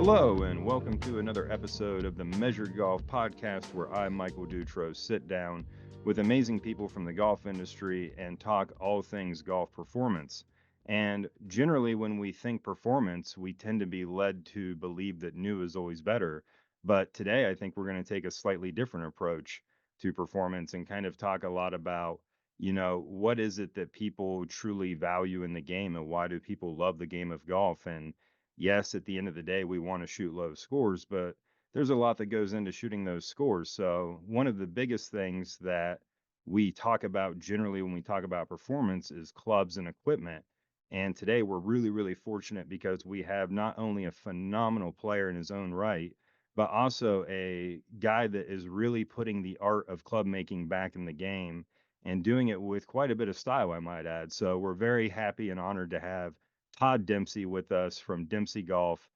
Hello, and welcome to another episode of the Measured Golf Podcast, where I, Michael Dutro, sit down with amazing people from the golf industry and talk all things golf performance. And generally, when we think performance, we tend to be led to believe that new is always better. But today, I think we're going to take a slightly different approach to performance and kind of talk a lot about, what is it that people truly value in the game and why do people love the game of golf? And yes, at the end of the day, we want to shoot low scores, but there's a lot that goes into shooting those scores. So, one of the biggest things that we talk about generally when we talk about performance is clubs and equipment. And today we're really, really fortunate because we have not only a phenomenal player in his own right, but also a guy that is really putting the art of club making back in the game and doing it with quite a bit of style, I might add. So, we're very happy and honored to have Todd Demsey with us from Dempsey Golf.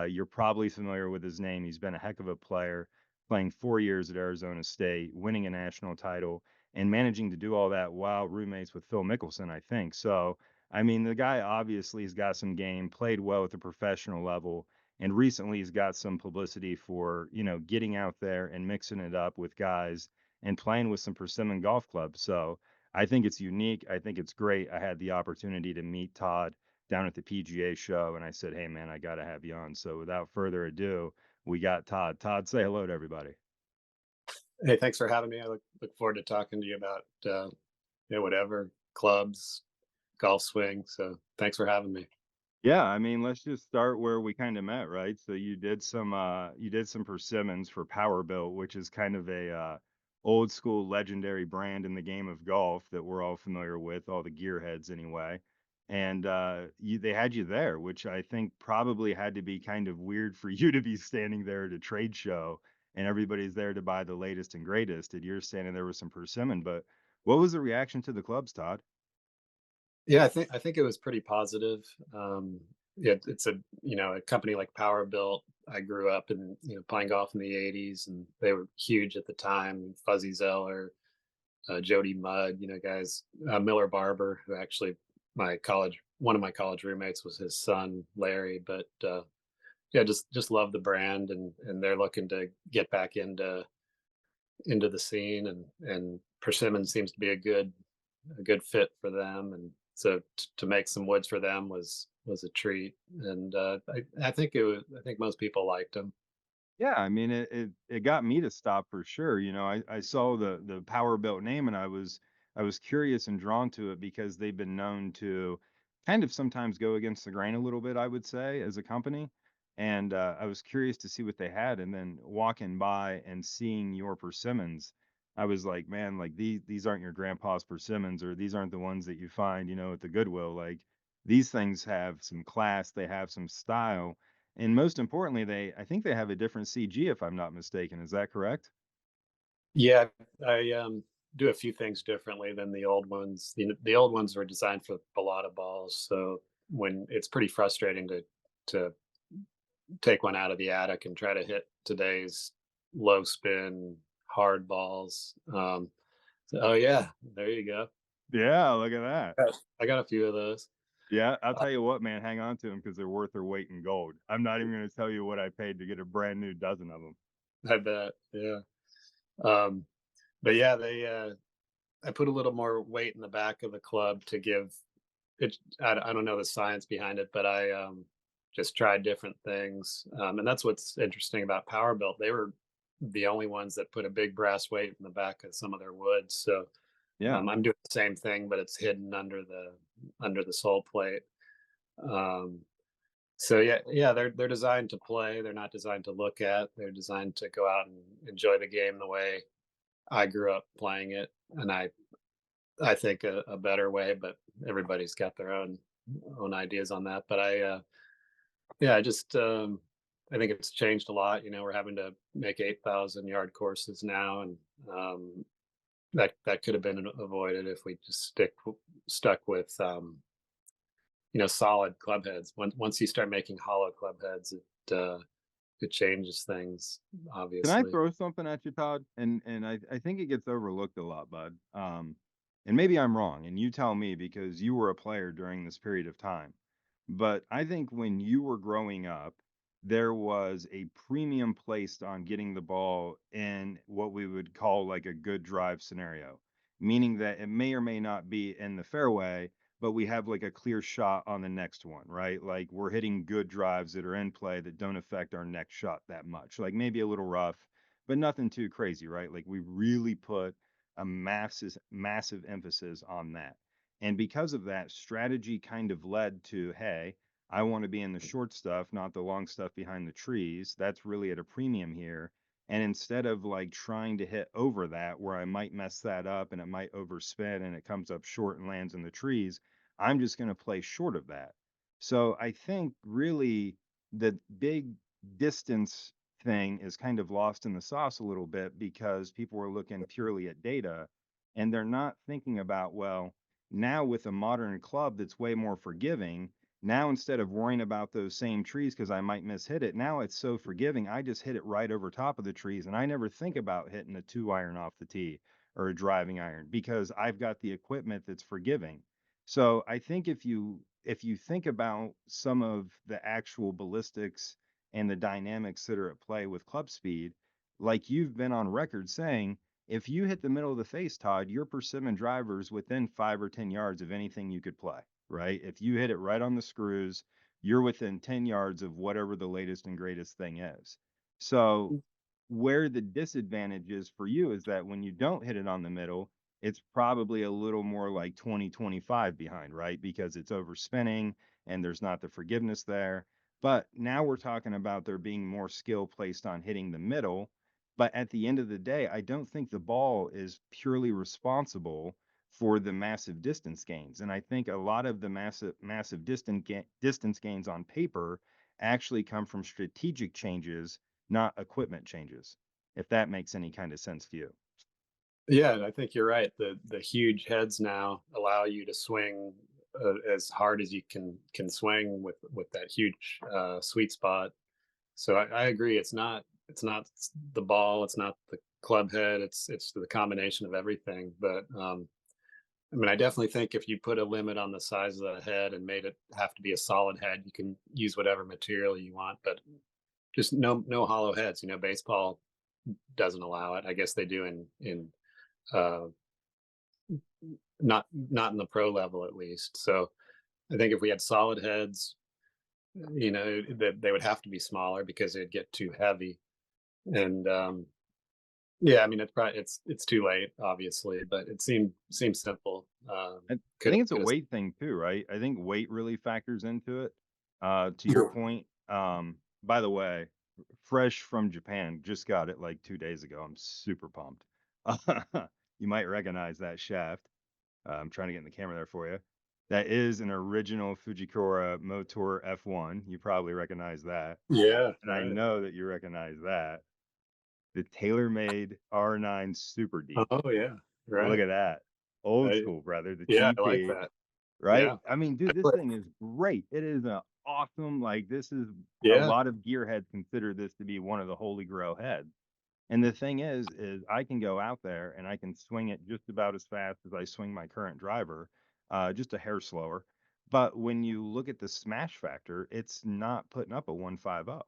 You're probably familiar with his name. He's been a heck of a player, playing 4 years at Arizona State, winning a national title, and managing to do all that while roommates with Phil Mickelson, I think. So, I mean, the guy obviously has got some game, played well at the professional level, and recently he's got some publicity for, getting out there and mixing it up with guys and playing with some Persimmon golf clubs. So, I think it's unique. I think it's great. I had the opportunity to meet Todd down at the PGA show, and I said, "Hey, man, I got to have you on." So without further ado, we got Todd. Todd, say hello to everybody. Hey, thanks for having me. I look forward to talking to you about whatever clubs, golf swing. So thanks for having me. Yeah, I mean, let's just start where we kind of met, right? So you did some persimmons for Power Built, which is kind of a old school legendary brand in the game of golf that we're all familiar with, all the gearheads anyway. And they had you there, which I think probably had to be kind of weird for you to be standing there at a trade show and everybody's there to buy the latest and greatest, and you're standing there with some persimmon. But what was the reaction to the clubs, Todd? Yeah, I think it was pretty positive. Yeah, it's a company like Power Built. I grew up in playing golf in the '80s, and they were huge at the time. Fuzzy Zeller, Jody Mudd, guys. Miller Barber, who actually one of my college roommates was his son Larry. But yeah, just love the brand, and they're looking to get back into the scene, and persimmon seems to be a good fit for them, and so to make some woods for them was a treat. And I think most people liked them. Yeah, I mean, it got me to stop for sure. I saw the Power Built name and I was curious and drawn to it because they've been known to kind of sometimes go against the grain a little bit, I would say, as a company. And I was curious to see what they had, and then walking by and seeing your persimmons, I was like, man, like these aren't your grandpa's persimmons, or these aren't the ones that you find, at the Goodwill. Like these things have some class, they have some style, and most importantly, I think they have a different CG if I'm not mistaken. Is that correct? Yeah, I do a few things differently than the old ones. The old ones were designed for balata balls, so when it's pretty frustrating to take one out of the attic and try to hit today's low spin hard balls. Oh yeah, there you go. Yeah, look at that. I got a few of those. Yeah, I'll tell you what, man, hang on to them because 'cause they're worth their weight in gold. I'm not even gonna tell you what I paid to get a brand new dozen of them. I bet. Yeah. Um, but yeah, I put a little more weight in the back of the club to give it. I don't know the science behind it, but I just tried different things. And that's what's interesting about Power Built. They were the only ones that put a big brass weight in the back of some of their woods. So Yeah. I'm doing the same thing, but it's hidden under the sole plate. Um, so yeah, they're designed to play. They're not designed to look at. They're designed to go out and enjoy the game the way I grew up playing it, and I think a better way. But everybody's got their own ideas on that. But yeah, I think it's changed a lot. We're having to make 8,000-yard courses now, and that could have been avoided if we just stuck with solid club heads. Once you start making hollow club heads, it changes things, Can I obviously. throw something at you, Todd? And I think it gets overlooked a lot, bud. And maybe I'm wrong, and you tell me because you were a player during this period of time. But I think when you were growing up, there was a premium placed on getting the ball in what we would call like a good drive scenario, meaning that it may or may not be in the fairway, but we have like a clear shot on the next one, right? Like we're hitting good drives that are in play that don't affect our next shot that much. Like maybe a little rough, but nothing too crazy, right? Like we really put a massive emphasis on that. And because of that, strategy kind of led to, hey, I want to be in the short stuff, not the long stuff behind the trees. That's really at a premium here. And instead of like trying to hit over that, where I might mess that up and it might overspin and it comes up short and lands in the trees, I'm just going to play short of that. So I think really the big distance thing is kind of lost in the sauce a little bit because people are looking purely at data and they're not thinking about, well, now with a modern club that's way more forgiving, now instead of worrying about those same trees because I might mishit it, now it's so forgiving. I just hit it right over top of the trees and I never think about hitting a 2 iron off the tee or a driving iron because I've got the equipment that's forgiving. So I think if you think about some of the actual ballistics and the dynamics that are at play with club speed, like you've been on record saying, if you hit the middle of the face, Todd, your persimmon driver's within 5 or 10 yards of anything you could play, right? If you hit it right on the screws, you're within 10 yards of whatever the latest and greatest thing is. So, where the disadvantage is for you is that when you don't hit it on the middle, it's probably a little more like 2025 behind, right? Because it's overspinning and there's not the forgiveness there. But now we're talking about there being more skill placed on hitting the middle. But at the end of the day, I don't think the ball is purely responsible for the massive distance gains. And I think a lot of the massive distance gains on paper actually come from strategic changes, not equipment changes. If that makes any kind of sense to you. Yeah, I think you're right. The huge heads now allow you to swing as hard as you can swing with that huge sweet spot. So I agree. It's not the ball. It's not the club head. It's the combination of everything. But I mean, I definitely think if you put a limit on the size of the head and made it have to be a solid head, you can use whatever material you want. But just no hollow heads. Baseball doesn't allow it. I guess they do in uh, not in the pro level at least. So I think if we had solid heads, that they would have to be smaller because they'd get too heavy. And yeah, I mean it's too late, obviously, but it seems simple. I Could think it's a could weight thing too, right? I think weight really factors into it. To your point, by the way, fresh from Japan, just got it like 2 days ago. I'm super pumped. You might recognize that shaft. I'm trying to get in the camera there for you. That is an original Fujikura Motor F1. You probably recognize that. yeah, And I right. know that you recognize that. The TaylorMade R9 Super Deep. Oh yeah, Look right. at that. Old I, school, brother. The yeah, I like TP, that. right? Yeah, I mean, dude, this thing is great. It is a awesome, like, this is a yeah, lot of gearheads consider this to be one of the holy grail heads. And the thing is I can go out there and I can swing it just about as fast as I swing my current driver, just a hair slower. But when you look at the smash factor, it's not putting up a 150.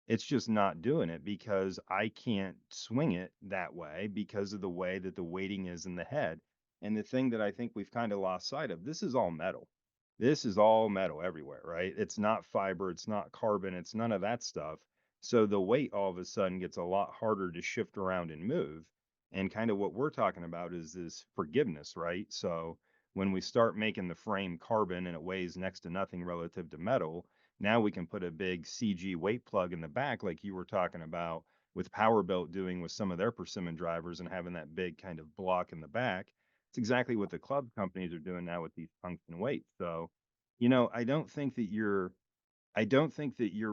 It's just not doing it because I can't swing it that way because of the way that the weighting is in the head. And the thing that I think we've kind of lost sight of, this is all metal. This is all metal everywhere, right? It's not fiber, it's not carbon, it's none of that stuff. So the weight all of a sudden gets a lot harder to shift around and move. And kind of what we're talking about is this forgiveness, right? So when we start making the frame carbon and it weighs next to nothing relative to metal, now we can put a big CG weight plug in the back, like you were talking about with Powerbuilt doing with some of their persimmon drivers and having that big kind of block in the back. It's exactly what the club companies are doing now with these tungsten weights. So, I don't think that you're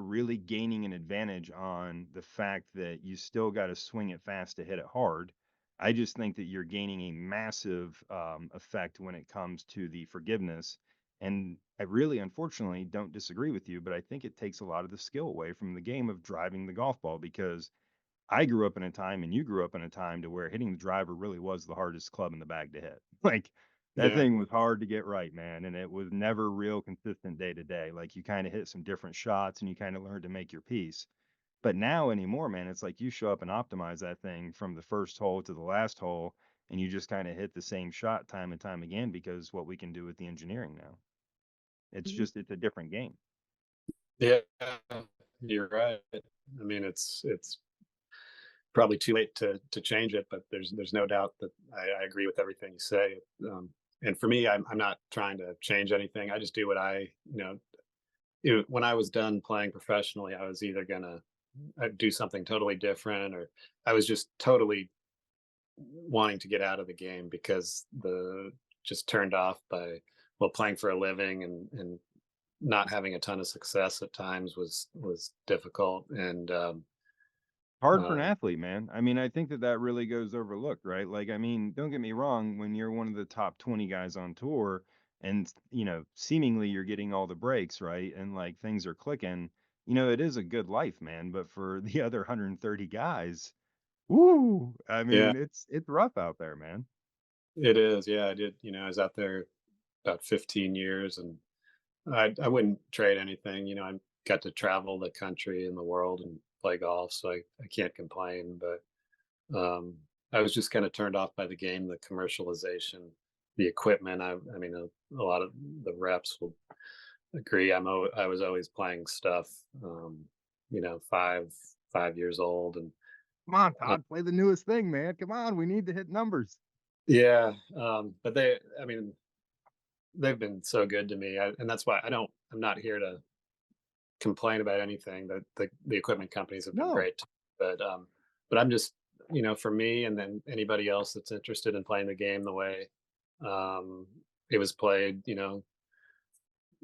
really gaining an advantage on the fact that you still got to swing it fast to hit it hard. I just think that you're gaining a massive effect when it comes to the forgiveness. And I really, unfortunately, don't disagree with you, but I think it takes a lot of the skill away from the game of driving the golf ball because I grew up in a time and you grew up in a time to where hitting the driver really was the hardest club in the bag to hit. Like That Yeah. thing was hard to get right, man, and it was never real consistent day to day. Like, you kinda hit some different shots and you kinda learn to make your piece. But now anymore, man, it's like you show up and optimize that thing from the first hole to the last hole, and you just kinda hit the same shot time and time again because what we can do with the engineering now. It's a different game. Yeah, you're right. I mean, it's probably too late to change it, but there's no doubt that I agree with everything you say. And for me, I'm not trying to change anything. I just do what when I was done playing professionally, I was either gonna do something totally different, or I was just totally wanting to get out of the game because the just turned off by playing for a living and not having a ton of success at times was difficult. And Hard for an um, athlete, man. I mean, I think that that really goes overlooked, right? Like, I mean, don't get me wrong, when you're one of the top 20 guys on tour and, seemingly you're getting all the breaks, right? And like things are clicking, it is a good life, man. But for the other 130 guys, woo, I yeah, mean, it's rough out there, man. it is. Yeah, I did. I was out there about 15 years, and I wouldn't trade anything. I got to travel the country and the world and play golf, so I can't complain. But I was just kind of turned off by the game, the commercialization, the equipment. I mean, a lot of the reps will agree. I was always playing stuff, 5 years old, and Come on, uh, Todd, play the newest thing, man. Come on, we need to hit numbers. yeah. But I mean, they've been so good to me, and that's why I'm not here to complain about anything. That the equipment companies have been No, great, but I'm just, for me, and then anybody else that's interested in playing the game the way um, it was played,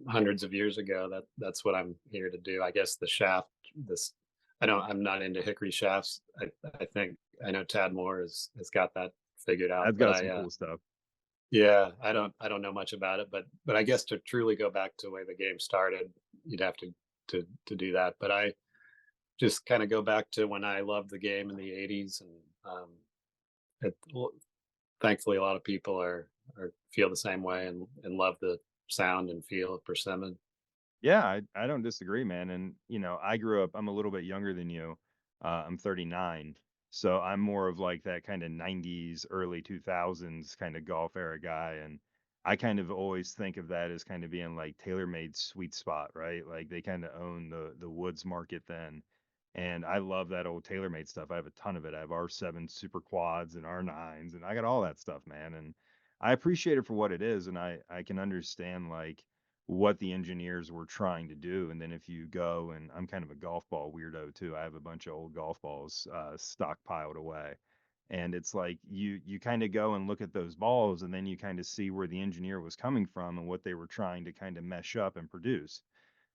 hundreds of years ago. That's what I'm here to do. I guess the shaft, this I'm not into hickory shafts. I think I know Tad Moore has got that figured out, that's but got some cool stuff. yeah, I don't know much about it, but I guess to truly go back to the way the game started, you'd have to do that. But I just kind of go back to when I loved the game in the '80s, and it, thankfully a lot of people are feel the same way and love the sound and feel of Persimmon. Yeah, I don't disagree, man. And I grew up. I'm a little bit younger than you. I'm 39, so I'm more of like that kind of 90s, early 2000s kind of golf era guy. And I kind of always think of that as kind of being like TaylorMade's sweet spot, right? Like they kind of own the woods market then. And I love that old TaylorMade stuff. I have a ton of it. I have R7 super quads and R9s, and I got all that stuff, man. And I appreciate it for what it is, and I can understand like what the engineers were trying to do. And then if you go, and I'm kind of a golf ball weirdo too. I have a bunch of old golf balls stockpiled away. And it's like you kind of go and look at those balls, and then you kind of see where the engineer was coming from and what they were trying to kind of mesh up and produce.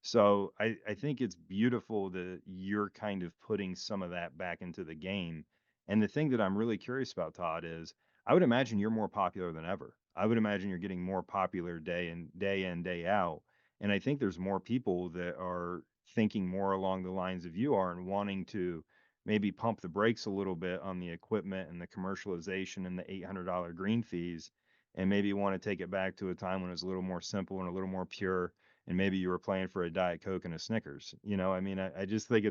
So I think it's beautiful that you're kind of putting some of that back into the game. And the thing that I'm really curious about, Todd, is I would imagine you're more popular than ever. I would imagine you're getting more popular day in, day out. And I think there's more people that are thinking more along the lines of you are and wanting to maybe pump the brakes a little bit on the equipment and the commercialization and the $800 green fees, and maybe want to take it back to a time when it was a little more simple and a little more pure, and maybe you were playing for a Diet Coke and a Snickers. I mean, I just think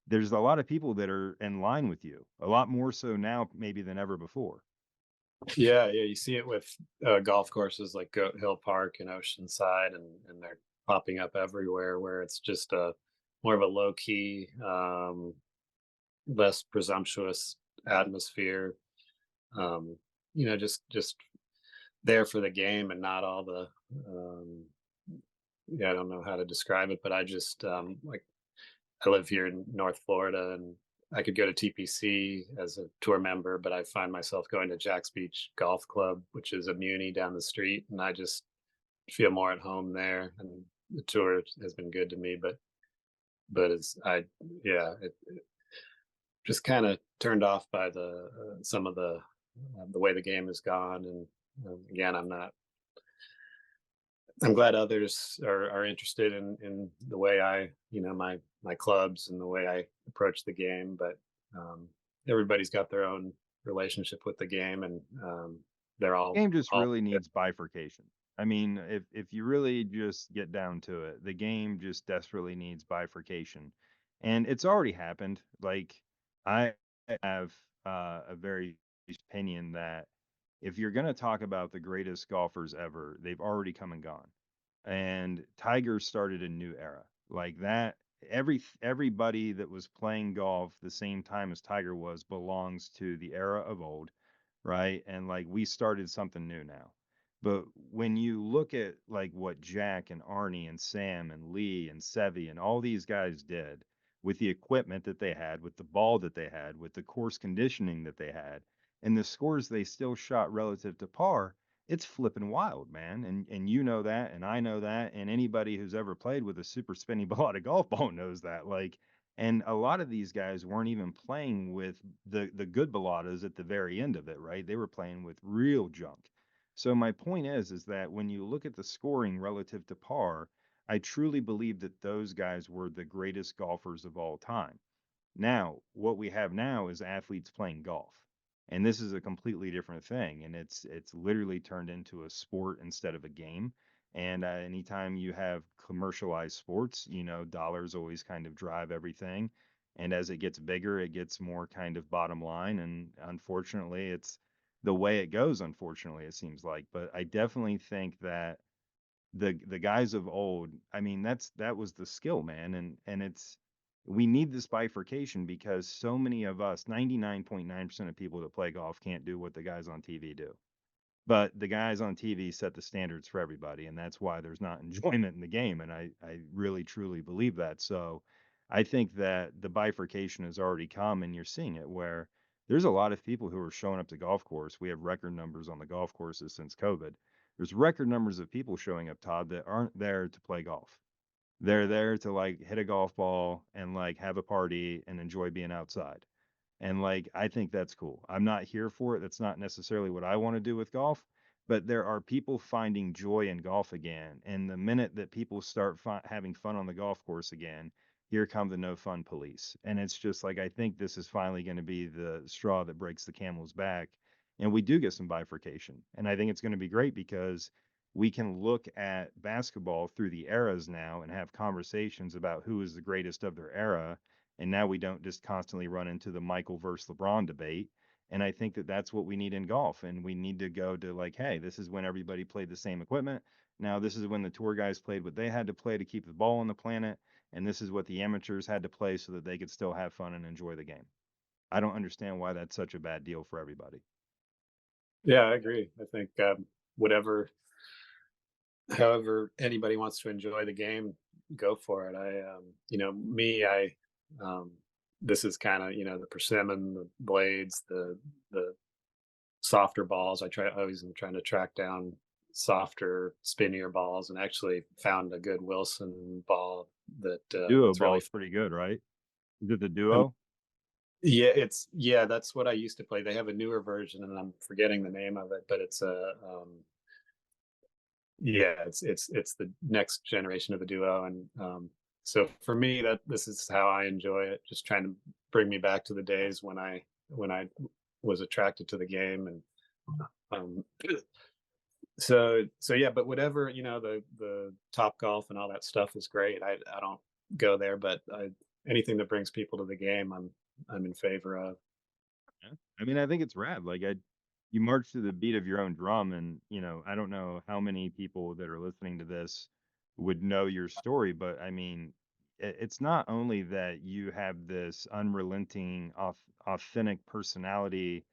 there's a lot of people that are in line with you, a lot more so now maybe than ever before. Yeah, yeah, you see it with golf courses like Goat Hill Park and Oceanside, and they're popping up everywhere. Where it's just a more of a low key, less presumptuous atmosphere. Um, just there for the game and not all the. Yeah, I don't know how to describe it, but I just like I live here in North Florida, and I could go to TPC as a tour member, but I find myself going to Jack's Beach Golf Club, which is a muni down the street, and I just feel more at home there. And the tour has been good to me, but it's I yeah, it just kind of turned off by the some of the way the game has gone. And again, I'm glad others are interested in the way my clubs and the way I approach the game, but everybody's got their own relationship with the game, and they're all Game just all really needs bifurcation. I mean, if you really just get down to it, the game just desperately needs bifurcation, and it's already happened. Like I have a very opinion that if you're going to talk about the greatest golfers ever, they've already come and gone. And Tiger started a new era. Like that, everybody that was playing golf the same time as Tiger was belongs to the era of old, right? And like we started something new now. But when you look at like what Jack and Arnie and Sam and Lee and Sevy and all these guys did with the equipment that they had, with the ball that they had, with the course conditioning that they had, and the scores they still shot relative to par, it's flipping wild, man. And you know that, and I know that, and anybody who's ever played with a super spinny ball at a golf ball knows that. Like, and a lot of these guys weren't even playing with the good baladas at the very end of it, right? They were playing with real junk. So my point is that when you look at the scoring relative to par, I truly believe that those guys were the greatest golfers of all time. Now, what we have now is athletes playing golf. And this is a completely different thing. And it's literally turned into a sport instead of a game. And anytime you have commercialized sports, you know, dollars always kind of drive everything. And as it gets bigger, it gets more kind of bottom line. And unfortunately, it's the way it goes, unfortunately, it seems like. But I definitely think that the guys of old, I mean, that was the skill, man, and it's we need this bifurcation because so many of us, 99.9% of people that play golf can't do what the guys on TV do. But the guys on TV set the standards for everybody, and that's why there's not enjoyment in the game, and I really truly believe that. So I think that the bifurcation has already come, and you're seeing it where there's a lot of people who are showing up to golf course. We have record numbers on the golf courses since COVID. There's record numbers of people showing up, Todd, that aren't there to play golf. They're there to like hit a golf ball and like have a party and enjoy being outside. And like, I think that's cool. I'm not here for it. That's not necessarily what I want to do with golf, but there are people finding joy in golf again. And the minute that people start having fun on the golf course again, here come the no fun police. And it's just like, I think this is finally going to be the straw that breaks the camel's back. And we do get some bifurcation. And I think it's going to be great because we can look at basketball through the eras now and have conversations about who is the greatest of their era, and now we don't just constantly run into the Michael versus LeBron debate. And I think that that's what we need in golf. And we need to go to like, hey, this is when everybody played the same equipment. Now, this is when the tour guys played what they had to play to keep the ball on the planet. And this is what the amateurs had to play so that they could still have fun and enjoy the game. I don't understand why that's such a bad deal for everybody. Yeah, I agree. I think whatever, however anybody wants to enjoy the game, go for it. Um, this is kind of the persimmon, the blades, the softer balls. I always am trying to track down softer, spinnier balls, and actually found a good Wilson ball that Duo is ball really is pretty good, right? Is it the fun. duo? Yeah, that's what I used to play. They have a newer version, and I'm forgetting the name of it, but it's a yeah, it's the next generation of the duo, and so for me, that this is how I enjoy it. Just trying to bring me back to the days when I was attracted to the game, and um, so yeah. But whatever the Top Golf and all that stuff is great. I don't go there, but anything that brings people to the game, I'm in favor of. Yeah. I mean, I think it's rad. Like you march to the beat of your own drum, and I don't know how many people that are listening to this would know your story, but I mean, it's not only that you have this unrelenting, authentic personality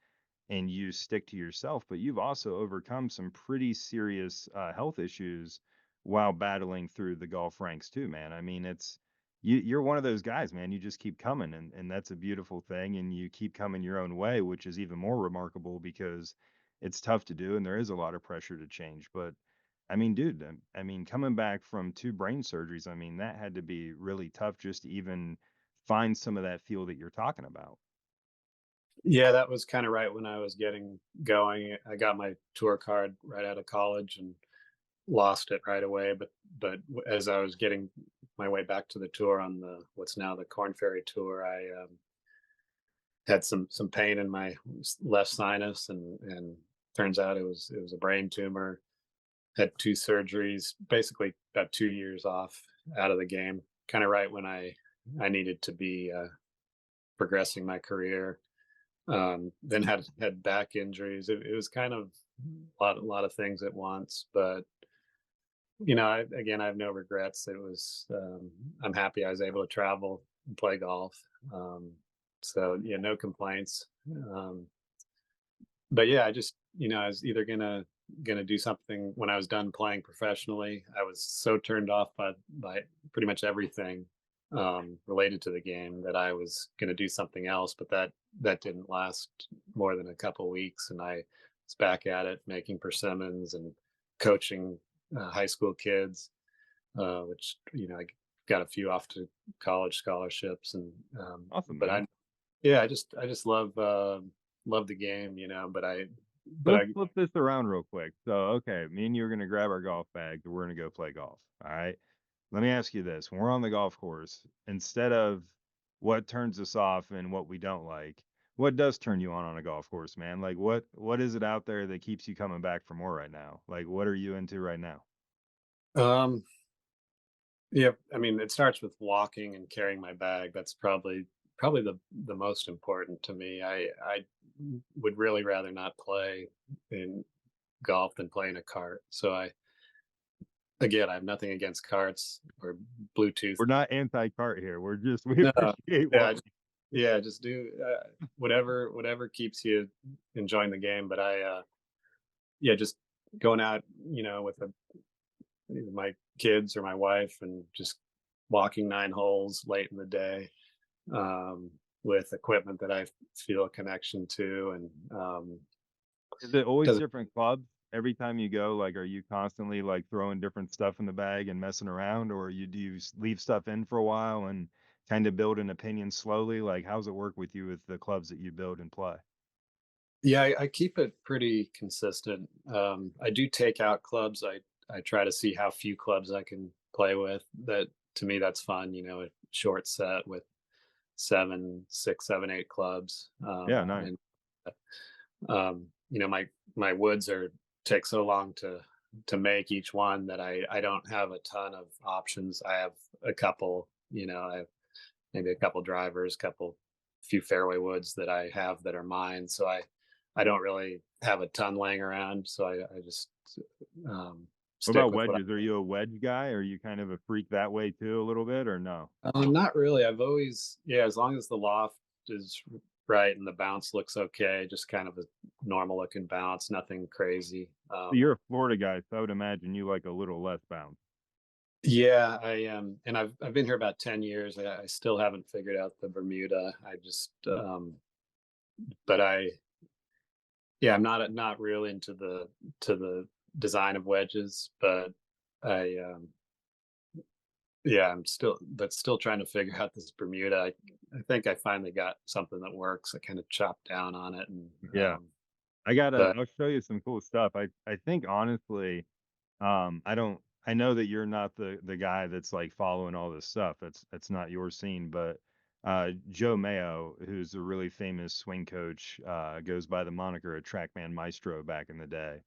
and you stick to yourself, but you've also overcome some pretty serious health issues while battling through the golf ranks too, man. I mean, you're one of those guys, man. You just keep coming, and that's a beautiful thing. And you keep coming your own way, which is even more remarkable because it's tough to do, and there is a lot of pressure to change. But I mean, dude, I mean, coming back from two brain surgeries, I mean, that had to be really tough just to even find some of that feel that you're talking about. Yeah, that was kind of right when I was getting going. I got my tour card right out of college and lost it right away. But as I was getting my way back to the tour on the what's now the Corn Ferry Tour, I had some pain in my left sinus, and turns out it was a brain tumor. Had 2 surgeries, basically about 2 years off out of the game, kinda right when I needed to be, progressing my career. Then had back injuries. It was kind of a lot of things at once, but, I have no regrets. I'm happy I was able to travel and play golf. Um, so, yeah, no complaints. Um, but yeah, I was either gonna do something when I was done playing professionally. I was so turned off by pretty much everything related to the game that I was gonna do something else. But that didn't last more than a couple weeks, and I was back at it, making persimmons and coaching high school kids, which I got a few off to college scholarships, and Awesome, but man. I just love the game, but Let's I flip this around real quick. So, okay, me and you are gonna grab our golf bags and we're gonna go play golf. All right. Let me ask you this. When we're on the golf course, instead of what turns us off and what we don't like, what does turn you on a golf course, man? Like what is it out there that keeps you coming back for more right now? Like what are you into right now? um yeah, I mean, it starts with walking and carrying my bag. That's probably the most important to me. I would really rather not play in golf than play in a cart. So I have nothing against carts or Bluetooth. We're not anti-cart here. We're just we No, appreciate yeah, walking. yeah, just do whatever keeps you enjoying the game. But yeah, just going out, with either my kids or my wife, and just walking 9 holes late in the day, um, with equipment that I feel a connection to, and Is it always doesn't. different clubs every time you go? Like, are you constantly like throwing different stuff in the bag and messing around, or do you leave stuff in for a while and kind of build an opinion slowly? Like, how's it work with you with the clubs that you build and play? Yeah, I keep it pretty consistent. I do take out clubs. I try to see how few clubs I can play with. That to me, that's fun. A short set with 6, 7, 8 clubs, Yeah, nice. and my woods are take so long to make each one that I don't have a ton of options. I have a couple. I have maybe a couple drivers, few fairway woods that I have that are mine. So I don't really have a ton laying around. So I just um, What stick about with what wedges? Are you a wedge guy? Are you kind of a freak that way too, a little bit, or no? Not really. I've always, yeah, as long as the loft is right and the bounce looks okay, just kind of a normal looking bounce, nothing crazy. So you're a Florida guy, so I would imagine you like a little less bounce. Yeah, I am, and I've been here about 10 years. I still haven't figured out the Bermuda. But yeah, I'm not really into the design of wedges, but I yeah, still trying to figure out this Bermuda. I think I finally got something that works. I kind of chopped down on it, and Yeah. I gotta but I'll show you some cool stuff. I think honestly, I don't I know that you're not the guy that's like following all this stuff. That's not your scene, but Joe Mayo, who's a really famous swing coach, goes by the moniker of Trackman Maestro back in the day,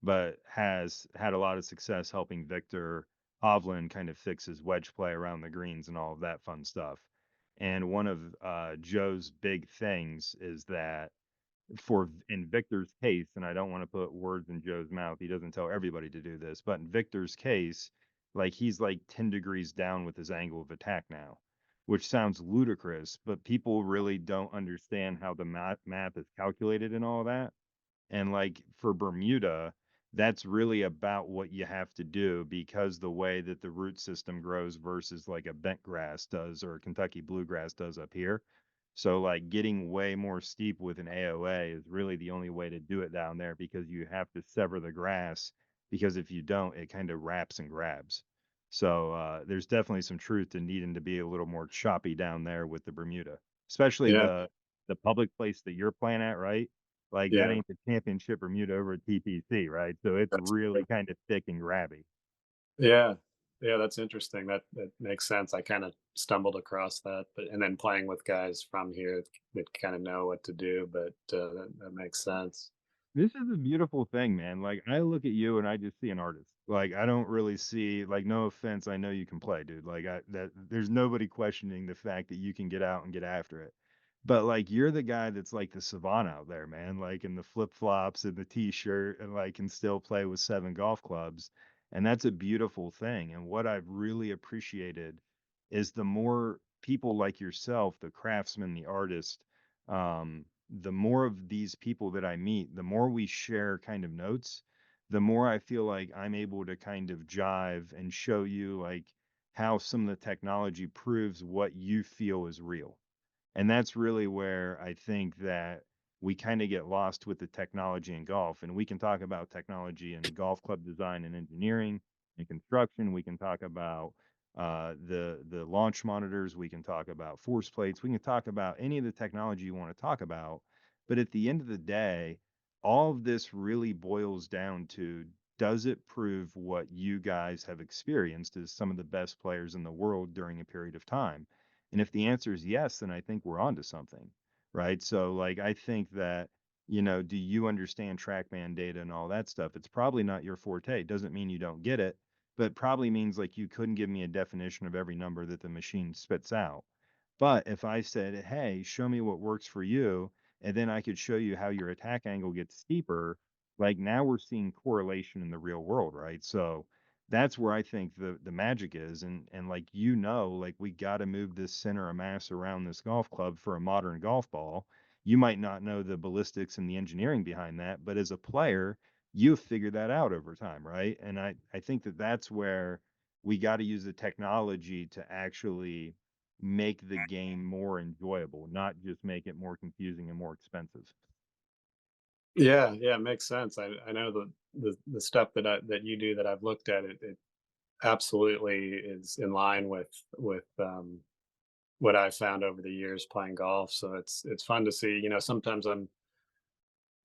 but has had a lot of success helping Victor Hovland kind of fix his wedge play around the greens and all of that fun stuff. And one of Joe's big things is that in Victor's case, and I don't want to put words in Joe's mouth. He doesn't tell everybody to do this, but in Victor's case, like he's like 10 degrees down with his angle of attack now, which sounds ludicrous, but people really don't understand how the math is calculated and all that. And like for Bermuda, that's really about what you have to do because the way that the root system grows versus like a bent grass does or a Kentucky bluegrass does up here. So like getting way more steep with an AOA is really the only way to do it down there because you have to sever the grass because if you don't, it kind of wraps and grabs. So there's definitely some truth to needing to be a little more choppy down there with the Bermuda, especially yeah, the public place that you're playing at, right? Like, that yeah, ain't the championship Bermuda over at TPC, right? So it's that's really true. kind of thick and grabby. Yeah, yeah, that's interesting. That makes sense. I kind of stumbled across that, but and then playing with guys from here that kind of know what to do, but that makes sense. This is a beautiful thing, man. Like, I look at you and I just see an artist. Like, I don't really see, like, no offense, I know you can play, dude. Like, there's nobody questioning the fact that you can get out and get after it. But like, you're the guy that's like the savant out there, man. Like in the flip flops and the t-shirt, and like can still play with 7 golf clubs. And that's a beautiful thing. And what I've really appreciated is the more people like yourself, the craftsman, the artist, the more of these people that I meet, the more we share kind of notes, the more I feel like I'm able to kind of jive and show you like how some of the technology proves what you feel is real. And that's really where I think that we kind of get lost with the technology in golf. And we can talk about technology in golf club design and engineering and construction. We can talk about the launch monitors. We can talk about force plates. We can talk about any of the technology you want to talk about. But at the end of the day, all of this really boils down to, does it prove what you guys have experienced as some of the best players in the world during a period of time? And if the answer is yes, then I think we're onto something, right? So, like, I think that, do you understand TrackMan data and all that stuff? It's probably not your forte. It doesn't mean you don't get it, but probably means like you couldn't give me a definition of every number that the machine spits out. But if I said, hey, show me what works for you, and then I could show you how your attack angle gets steeper, like now we're seeing correlation in the real world, right? So that's where I think the magic is. And like like we gotta move this center of mass around this golf club for a modern golf ball. You might not know the ballistics and the engineering behind that, but as a player, you've figured that out over time, right? And I think that that's where we got to use the technology to actually make the game more enjoyable, not just make it more confusing and more expensive. Yeah, yeah, it makes sense. I know the stuff that you do that I've looked at, it absolutely is in line with what I've found over the years playing golf. So it's fun to see. Sometimes um,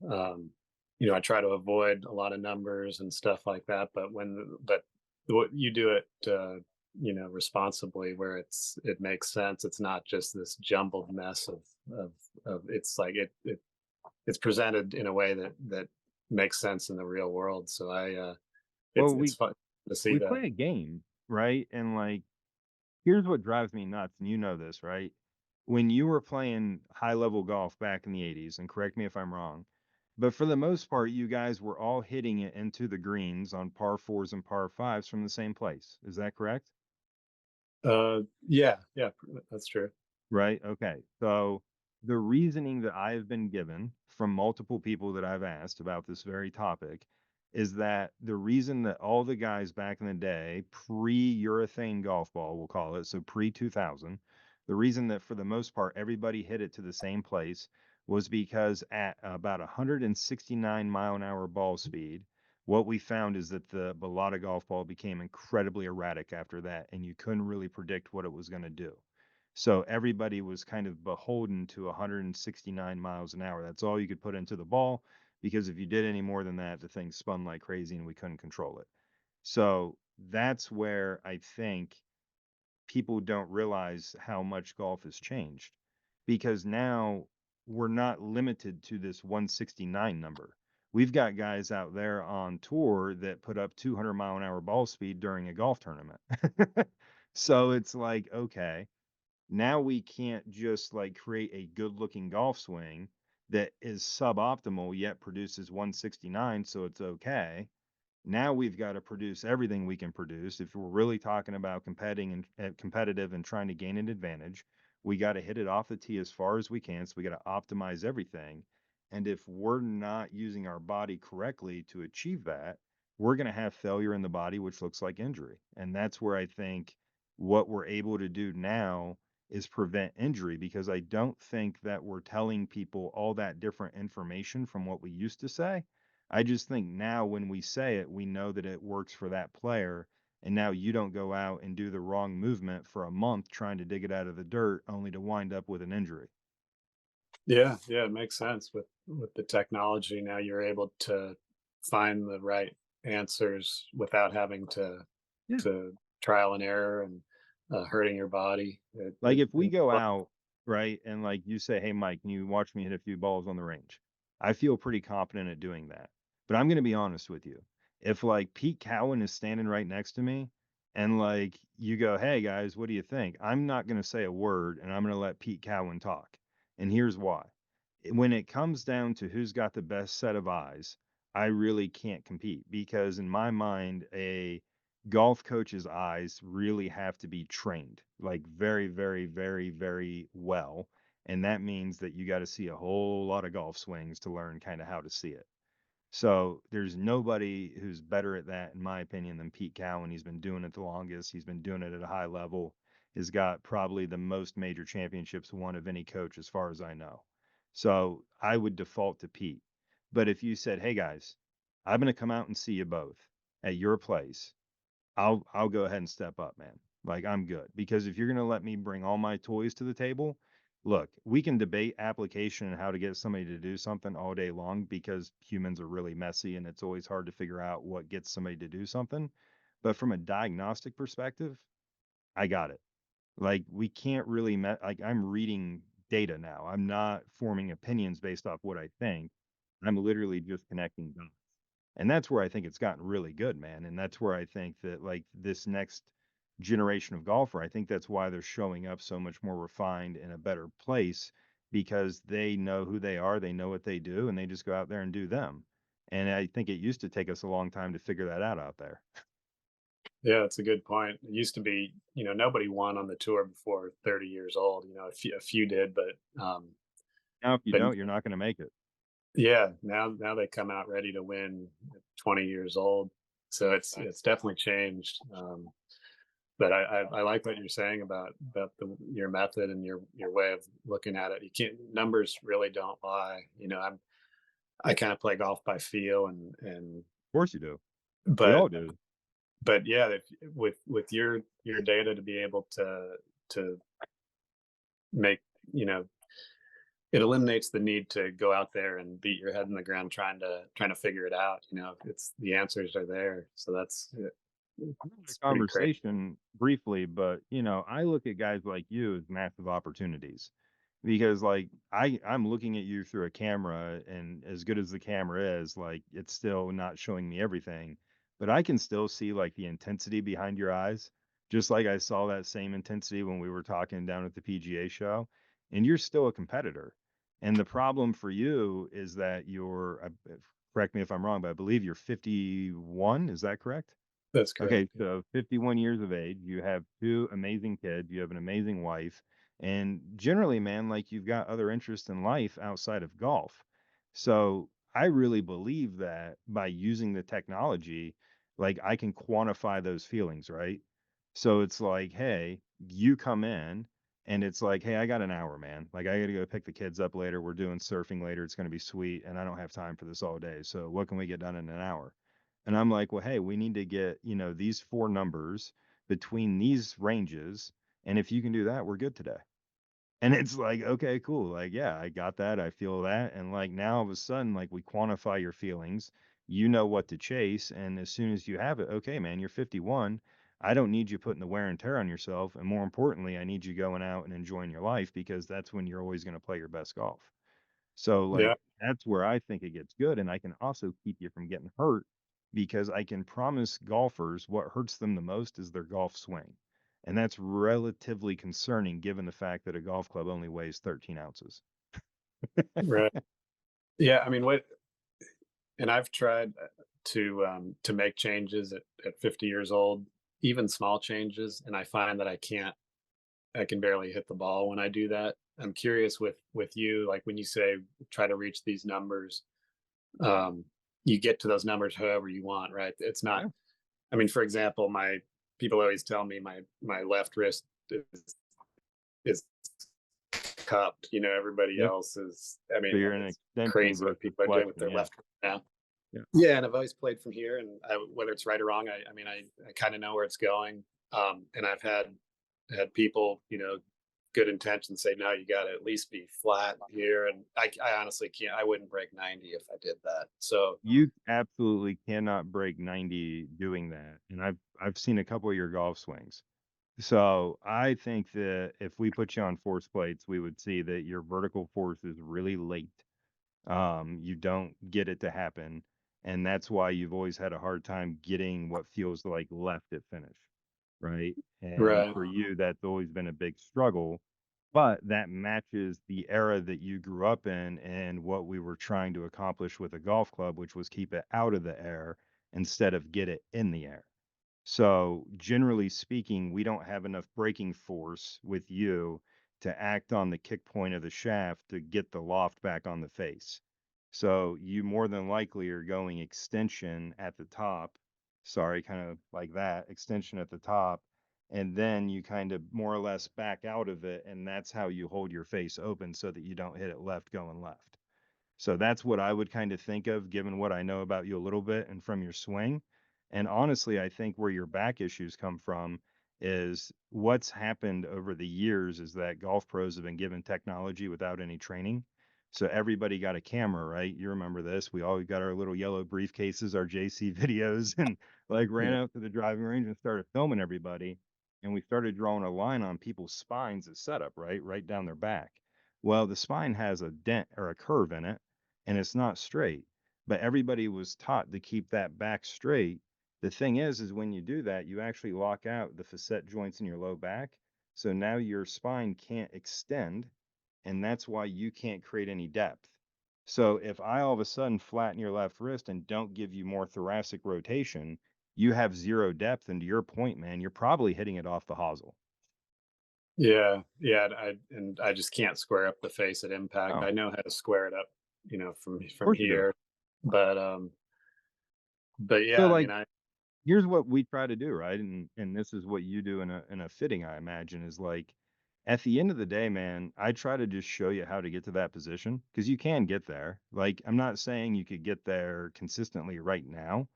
I try to avoid a lot of numbers and stuff like that. But what you do it, responsibly, where it makes sense. It's not just this jumbled mess of it's like it's presented in a way that makes sense in the real world. So Well, it's fun to see we that. play a game, right? And like, here's what drives me nuts, and you know this, right? When you were playing high level golf back in the 80s, and correct me if I'm wrong, but for the most part, you guys were all hitting it into the greens on par fours and par fives from the same place. Is that correct? Yeah, yeah, that's true. Right? Okay. So the reasoning that I have been given from multiple people that I've asked about this very topic is that the reason that all the guys back in the day, pre-urethane golf ball, we'll call it, so pre-2000, the reason that for the most part everybody hit it to the same place was because at about 169-mile-an-hour ball speed, what we found is that the Balata golf ball became incredibly erratic after that, and you couldn't really predict what it was going to do. So everybody was kind of beholden to 169 miles an hour. That's all you could put into the ball because if you did any more than that, the thing spun like crazy and we couldn't control it. So that's where I think people don't realize how much golf has changed because now we're not limited to this 169 number. We've got guys out there on tour that put up 200-mile-an-hour ball speed during a golf tournament. So it's like, okay, now we can't just like create a good looking golf swing that is suboptimal yet produces 169, so it's okay. Now we've got to produce everything we can produce. If we're really talking about competing and competitive and trying to gain an advantage, we got to hit it off the tee as far as we can. So we got to optimize everything. And if we're not using our body correctly to achieve that, we're going to have failure in the body, which looks like injury. And that's where I think what we're able to do now is prevent injury because I don't think that we're telling people all that different information from what we used to say. I just think now when we say it, we know that it works for that player. And now you don't go out and do the wrong movement for a month trying to dig it out of the dirt only to wind up with an injury. Yeah, yeah, it makes sense with the technology. Now you're able to find the right answers without having Yeah. to trial and error and hurting your body. Like if we go out, right, and like you say, hey, Mike, can you watch me hit a few balls on the range? I feel pretty confident at doing that. But I'm gonna be honest with you. If like Pete Cowan is standing right next to me and like you go, "Hey guys, what do you think?" I'm not gonna say a word and I'm gonna let Pete Cowan talk. And here's why. When it comes down to who's got the best set of eyes, I really can't compete because in my mind, a golf coach's eyes really have to be trained like very, very, very, very well, and that means that you got to see a whole lot of golf swings to learn kind of how to see it. So there's nobody who's better at that, in my opinion, than Pete Cowan. He's been doing it the longest. He's been doing it at a high level. He's got probably the most major championships won of any coach, as far as I know. So I would default to Pete. But if you said, "Hey guys, I'm going to come out and see you both at your place," I'll go ahead and step up, man. Like I'm good because if you're gonna let me bring all my toys to the table, look, we can debate application and how to get somebody to do something all day long because humans are really messy and it's always hard to figure out what gets somebody to do something. But from a diagnostic perspective, I got it. Like we can't really like I'm reading data now. I'm not forming opinions based off what I think. I'm literally just connecting dots. And that's where I think it's gotten really good, man. And that's where I think that like this next generation of golfer, I think that's why they're showing up so much more refined in a better place because they know who they are, they know what they do, and they just go out there and do them. And I think it used to take us a long time to figure that out there. Yeah, it's a good point. It used to be, nobody won on the tour before 30 years old. A few did, Now, if you but don't, you're not going to make it. yeah, now they come out ready to win at 20 years old. So it's definitely changed. But I like what you're saying about your method and your way of looking at it. You can't numbers really don't lie. I kind of play golf by feel and Of course you do. We but all do. but yeah, if, with your data to be able to make you know it eliminates the need to go out there and beat your head in the ground trying to figure it out. It's the answers are there, so We had it's a pretty crazy. conversation briefly, but I look at guys like you as massive opportunities because like I'm looking at you through a camera and as good as the camera is, like it's still not showing me everything, but I can still see like the intensity behind your eyes, just like I saw that same intensity when we were talking down at the PGA show, and you're still a competitor. And the problem for you is that correct me if I'm wrong, but I believe you're 51, is that correct? That's correct. Okay, so 51 years of age, you have 2 amazing kids, you have an amazing wife, and generally, man, like you've got other interests in life outside of golf. So I really believe that by using the technology, like I can quantify those feelings, right? So it's like, hey, you come in and it's like, hey, I got an hour, man. Like I gotta go pick the kids up later. We're doing surfing later. It's gonna be sweet, and I don't have time for this all day. So what can we get done in an hour? And I'm like, well, hey, we need to get, these 4 numbers between these ranges. And if you can do that, we're good today. And it's like, okay, cool. Like, yeah, I got that. I feel that. And like now all of a sudden, like we quantify your feelings, you know what to chase. And as soon as you have it, okay, man, you're 51. I don't need you putting the wear and tear on yourself. And more importantly, I need you going out and enjoying your life because that's when you're always going to play your best golf. So, Yeah, like, that's where I think it gets good, and I can also keep you from getting hurt because I can promise golfers what hurts them the most is their golf swing. And that's relatively concerning given the fact that a golf club only weighs 13 ounces. right. Yeah, I mean, what and I've tried to make changes at 50 years old, even small changes, and I find that I can barely hit the ball when I do that. I'm curious with you, like when you say try to reach these numbers, um, you get to those numbers however you want, right? It's not. Yeah. I mean, for example, my people always tell me my left wrist is cupped. Everybody Yeah. else is. I So mean, you're an it's extension crazy what versus people are doing with flexion. their Yeah. left now. Yeah. Yeah, and I've always played from here, and whether it's right or wrong, I mean, I kind of know where it's going. And I've had people, good intentions say, no, you got to at least be flat here, and I honestly can't. I wouldn't break 90 if I did that. So You absolutely cannot break 90 doing that. And I've seen a couple of your golf swings. So I think that if we put you on force plates, we would see that your vertical force is really late. You don't get it to happen, and that's why you've always had a hard time getting what feels like left at finish, right? And Right. for you, that's always been a big struggle, but that matches the era that you grew up in and what we were trying to accomplish with a golf club, which was keep it out of the air instead of get it in the air. So, generally speaking, we don't have enough braking force with you to act on the kick point of the shaft to get the loft back on the face. So, you more than likely are going extension at the top. Sorry, kind of like that, extension at the top. And then you kind of more or less back out of it. And that's how you hold your face open so that you don't hit it left going left. So that's what I would kind of think of given what I know about you a little bit and from your swing. And honestly, I think where your back issues come from is what's happened over the years is that golf pros have been given technology without any training. So everybody got a camera, right? You remember this. We all got our little yellow briefcases, our JC videos, and like ran Yeah. out to the driving range and started filming everybody. And we started drawing a line on people's spines as setup, right? Right down their back. Well, the spine has a dent or a curve in it and it's not straight. But everybody was taught to keep that back straight. The thing is when you do that, you actually lock out the facet joints in your low back. So now your spine can't extend, and that's why you can't create any depth. So if I all of a sudden flatten your left wrist and don't give you more thoracic rotation, you have zero depth. And to your point, man, you're probably hitting it off the hosel. Yeah. Yeah. I just can't square up the face at impact. Oh, I know how to square it up, of from course you do. here, but So yeah, I like mean, I here's what we try to do, right? And this is what you do in a fitting, I imagine, is like at the end of the day, man, I try to just show you how to get to that position because you can get there. Like I'm not saying you could get there consistently right now,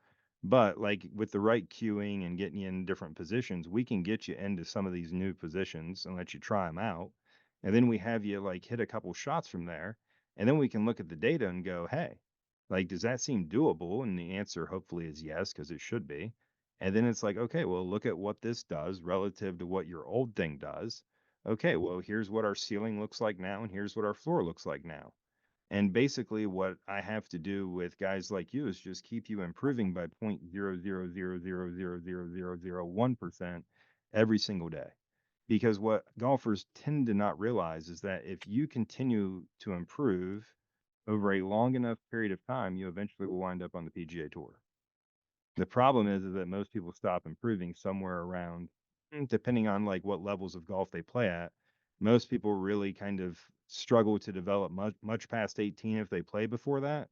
but like with the right cueing and getting you in different positions, we can get you into some of these new positions and let you try them out. And then we have you like hit a couple shots from there, and then we can look at the data and go, hey, like, does that seem doable? And the answer hopefully is yes, because it should be. And then it's like, okay, well, look at what this does relative to what your old thing does. Okay, well, here's what our ceiling looks like now, and here's what our floor looks like now. And basically, what I have to do with guys like you is just keep you improving by 0.00000001% every single day. Because what golfers tend to not realize is that if you continue to improve over a long enough period of time, you eventually will wind up on the PGA Tour. The problem is that most people stop improving somewhere around, depending on like what levels of golf they play at. Most people really kind of struggle to develop much past 18 if they play before that,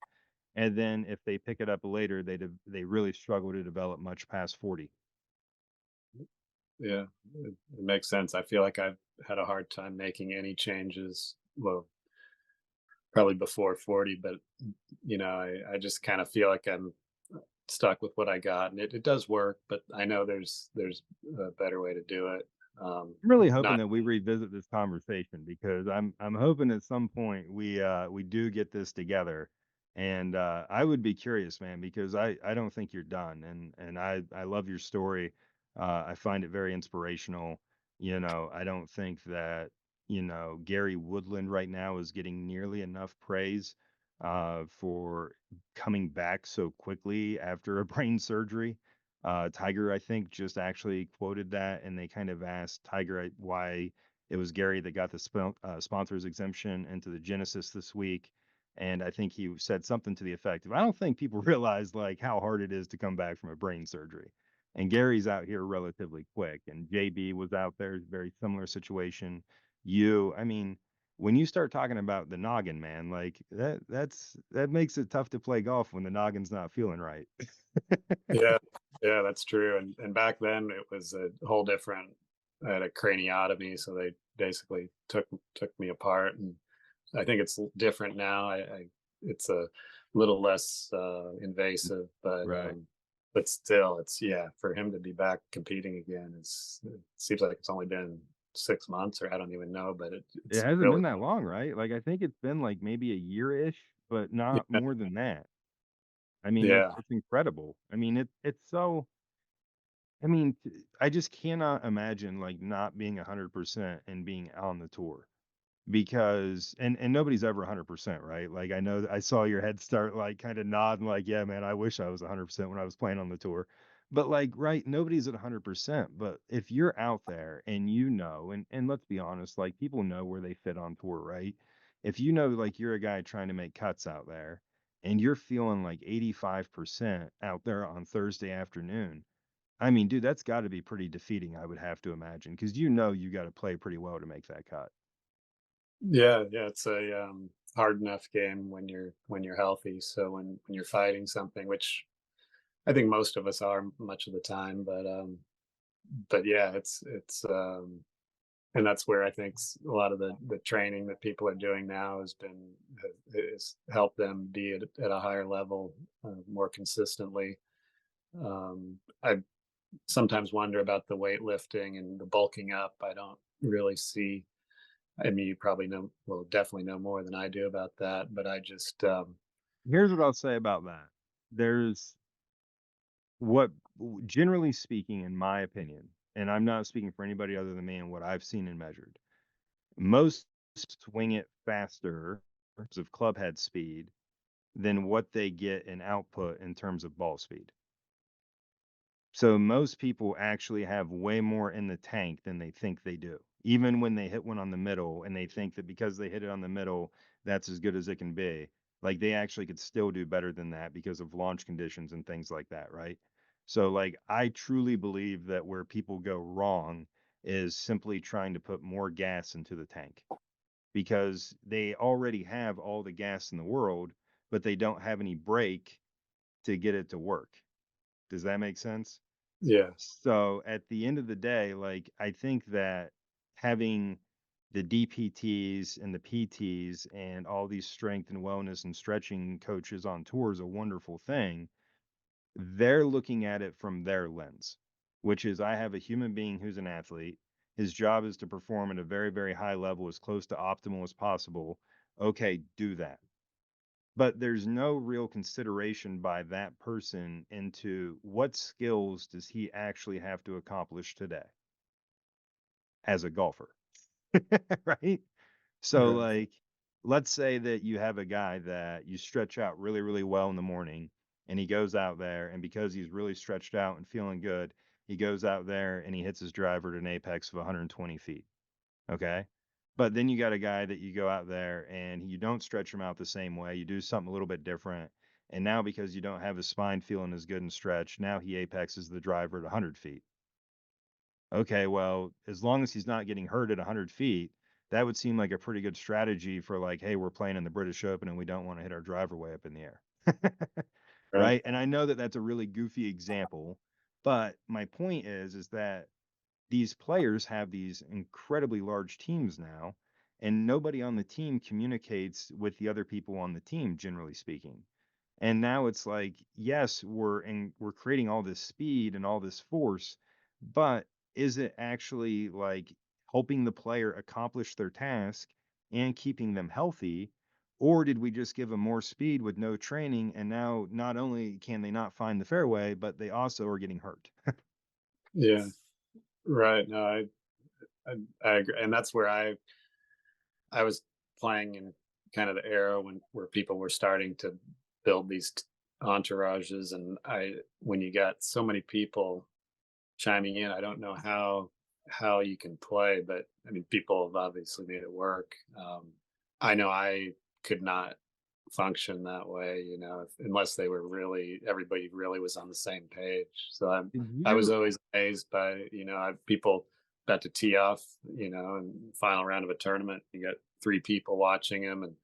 and then if they pick it up later, they really struggle to develop much past 40. yeah, it makes sense. I feel like I've had a hard time making any changes. Well, probably before 40, but I just kind of feel like I'm stuck with what I got, and it does work, but I know there's a better way to do it. I'm really hoping Not that we revisit this conversation because I'm hoping at some point we do get this together. And I would be curious, man, because I don't think you're done. And I love your story. I find it very inspirational. I don't think that, Gary Woodland right now is getting nearly enough praise for coming back so quickly after a brain surgery. Tiger, I think, just actually quoted that, and they kind of asked Tiger why it was Gary that got the sponsors exemption into the Genesis this week. And I think he said something to the effect of, I don't think people realize like how hard it is to come back from a brain surgery. And Gary's out here relatively quick. And JB was out there, very similar situation. I mean, when you start talking about the noggin, man, like that makes it tough to play golf when the noggin's not feeling right. Yeah, yeah, that's true. And back then it was a whole different. I had a craniotomy, so they basically took me apart, and I think it's different now. I It's a little less invasive, Right. but still, it's yeah. For him to be back competing again, it seems like it's only been 6 months, or I don't even know, but It it's hasn't really been that long, right? Like, I think it's been, like, maybe a year-ish, but not yeah, more than that. I mean, it's yeah, it's incredible. I mean, it's so I mean, I just cannot imagine, like, not being 100% and being on the tour. because and nobody's ever 100%, right? Like I know I saw your head start like kind of nodding like, yeah, man, I wish I was 100% when I was playing on the tour. But like, right, nobody's at 100%, but if you're out there and you know, and let's be honest, like people know where they fit on tour, right? If you know like you're a guy trying to make cuts out there and you're feeling like 85% out there on Thursday afternoon, I mean, dude, that's got to be pretty defeating, I would have to imagine, because you know you got to play pretty well to make that cut. Yeah, yeah, it's a hard enough game when you're healthy. So when you're fighting something, which I think most of us are much of the time, but yeah, it's and that's where I think a lot of the training that people are doing now has helped them be at a higher level more consistently. I sometimes wonder about the weightlifting and the bulking up. I don't really see. I mean, you probably know, well, definitely know more than I do about that. But I just, Here's what I'll say about that. There's what generally speaking, in my opinion, and I'm not speaking for anybody other than me and what I've seen and measured, most swing it faster in terms of club head speed than what they get in output in terms of ball speed. So most people actually have way more in the tank than they think they do. Even when they hit one on the middle and they think that because they hit it on the middle, that's as good as it can be. Like they actually could still do better than that because of launch conditions and things like that, right? So like I truly believe that where people go wrong is simply trying to put more gas into the tank because they already have all the gas in the world, but they don't have any brake to get it to work. Does that make sense? yeah, So at the end of the day, like I think that having the DPTs and the PTs and all these strength and wellness and stretching coaches on tour is a wonderful thing. They're looking at it from their lens, which is I have a human being who's an athlete. His job is to perform at a very, very high level, as close to optimal as possible. Okay, do that. But there's no real consideration by that person into what skills does he actually have to accomplish today as a golfer, right? So, right, like, let's say that you have a guy that you stretch out really, really well in the morning, and he goes out there, and because he's really stretched out and feeling good, he goes out there and he hits his driver at an apex of 120 feet. Okay. But then you got a guy that you go out there and you don't stretch him out the same way. You do something a little bit different. And now because you don't have his spine feeling as good and stretched, now he apexes the driver at 100 feet. Okay, well, as long as he's not getting hurt at 100 feet, that would seem like a pretty good strategy for like, hey, we're playing in the British Open and we don't want to hit our driver way up in the air. right, Right? And I know that that's a really goofy example, but my point is that these players have these incredibly large teams now, and nobody on the team communicates with the other people on the team, generally speaking. And now it's like, yes, we're creating all this speed and all this force, but is it actually like helping the player accomplish their task and keeping them healthy? Or did we just give them more speed with no training? And now not only can they not find the fairway, but they also are getting hurt. yeah, right. No, I agree, and that's where I was playing in kind of the era where people were starting to build these entourages, and I when you got so many people chiming in, I don't know how you can play, but I mean, people have obviously made it work. I know I could not function that way, you know, unless they were really everybody really was on the same page. So Did I was you always amazed by people about to tee off, you know, and final round of a tournament. You got three people watching him and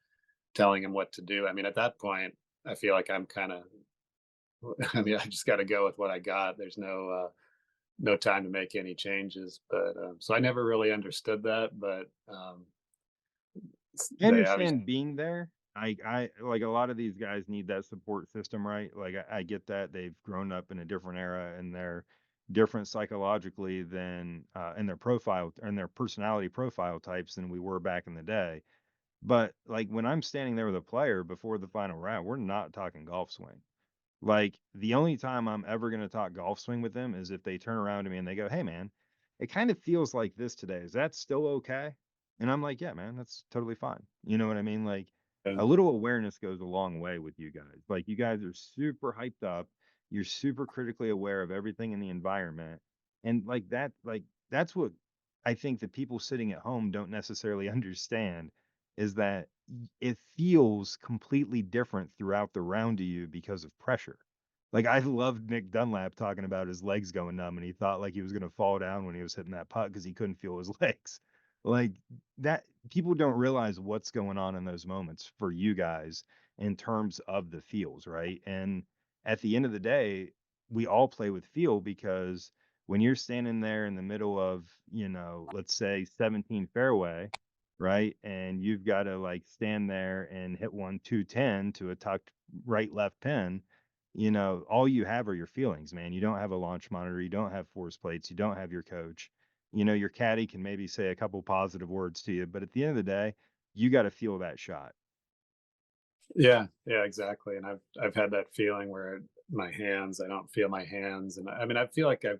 telling him what to do. I mean, at that point, I feel like I'm kind of. I mean, I just got to go with what I got. There's no time to make any changes. But so I never really understood that, but I they obviously, understand being there. I like a lot of these guys need that support system, right? Like I get that they've grown up in a different era and they're different psychologically than in their profile and their personality profile types than we were back in the day. But like when I'm standing there with a player before the final round, we're not talking golf swing. Like the only time I'm ever going to talk golf swing with them is if they turn around to me and they go, "Hey man, it kind of feels like this today. Is that still okay?" And I'm like, "Yeah, man, that's totally fine." You know what I mean? Like, Yeah. a little awareness goes a long way with you guys. Like, you guys are super hyped up. You're super critically aware of everything in the environment. And that's what I think the people sitting at home don't necessarily understand is that it feels completely different throughout the round to you because of pressure. Like, I loved Nick Dunlap talking about his legs going numb, and he thought, like, he was gonna fall down when he was hitting that putt because he couldn't feel his legs. Like, that people don't realize what's going on in those moments for you guys in terms of the feels, right? And at the end of the day, we all play with feel because when you're standing there in the middle of, let's say 17 fairway, right? And you've got to like stand there and hit one 210 to a tucked right left pin, all you have are your feelings, man. You don't have a launch monitor, you don't have force plates, you don't have your coach. Your caddy can maybe say a couple positive words to you, but at the end of the day, you got to feel that shot. Yeah, yeah, exactly. And I've had that feeling where my hands, I don't feel my hands, and I mean, I feel like I've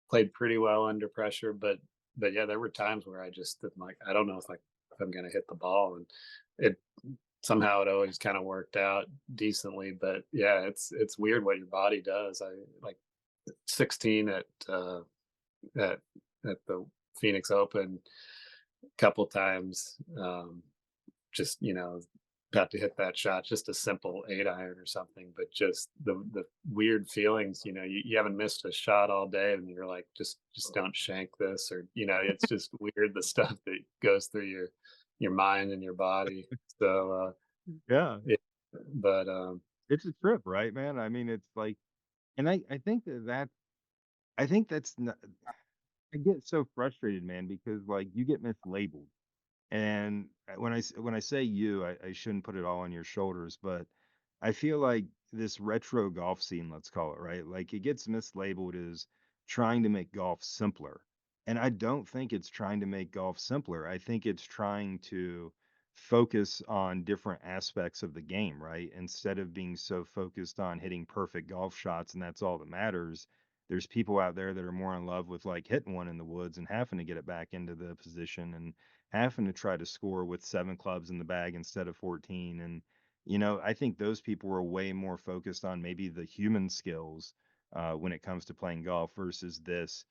played pretty well under pressure, but yeah, there were times where I just am like, I don't know if I'm gonna hit the ball, and it somehow it always kind of worked out decently. But yeah, it's weird what your body does. I like 16 at at the Phoenix Open a couple times. Just about to hit that shot, just a simple 8 iron or something, but just the weird feelings. You haven't missed a shot all day, and you're like, just don't shank this, or it's just weird the stuff that goes through your mind and your body. So Yeah. yeah, but It's a trip, right, man? I mean, it's like, and I think I think that's not, I get so frustrated, man, because like you get mislabeled. And when I say you, I shouldn't put it all on your shoulders, but I feel like this retro golf scene, let's call it, right? Like it gets mislabeled as trying to make golf simpler. And I don't think it's trying to make golf simpler. I think it's trying to focus on different aspects of the game, right? Instead of being so focused on hitting perfect golf shots and that's all that matters. There's people out there that are more in love with like hitting one in the woods and having to get it back into the position and having to try to score with 7 clubs in the bag instead of 14. And, I think those people are way more focused on maybe the human skills when it comes to playing golf versus this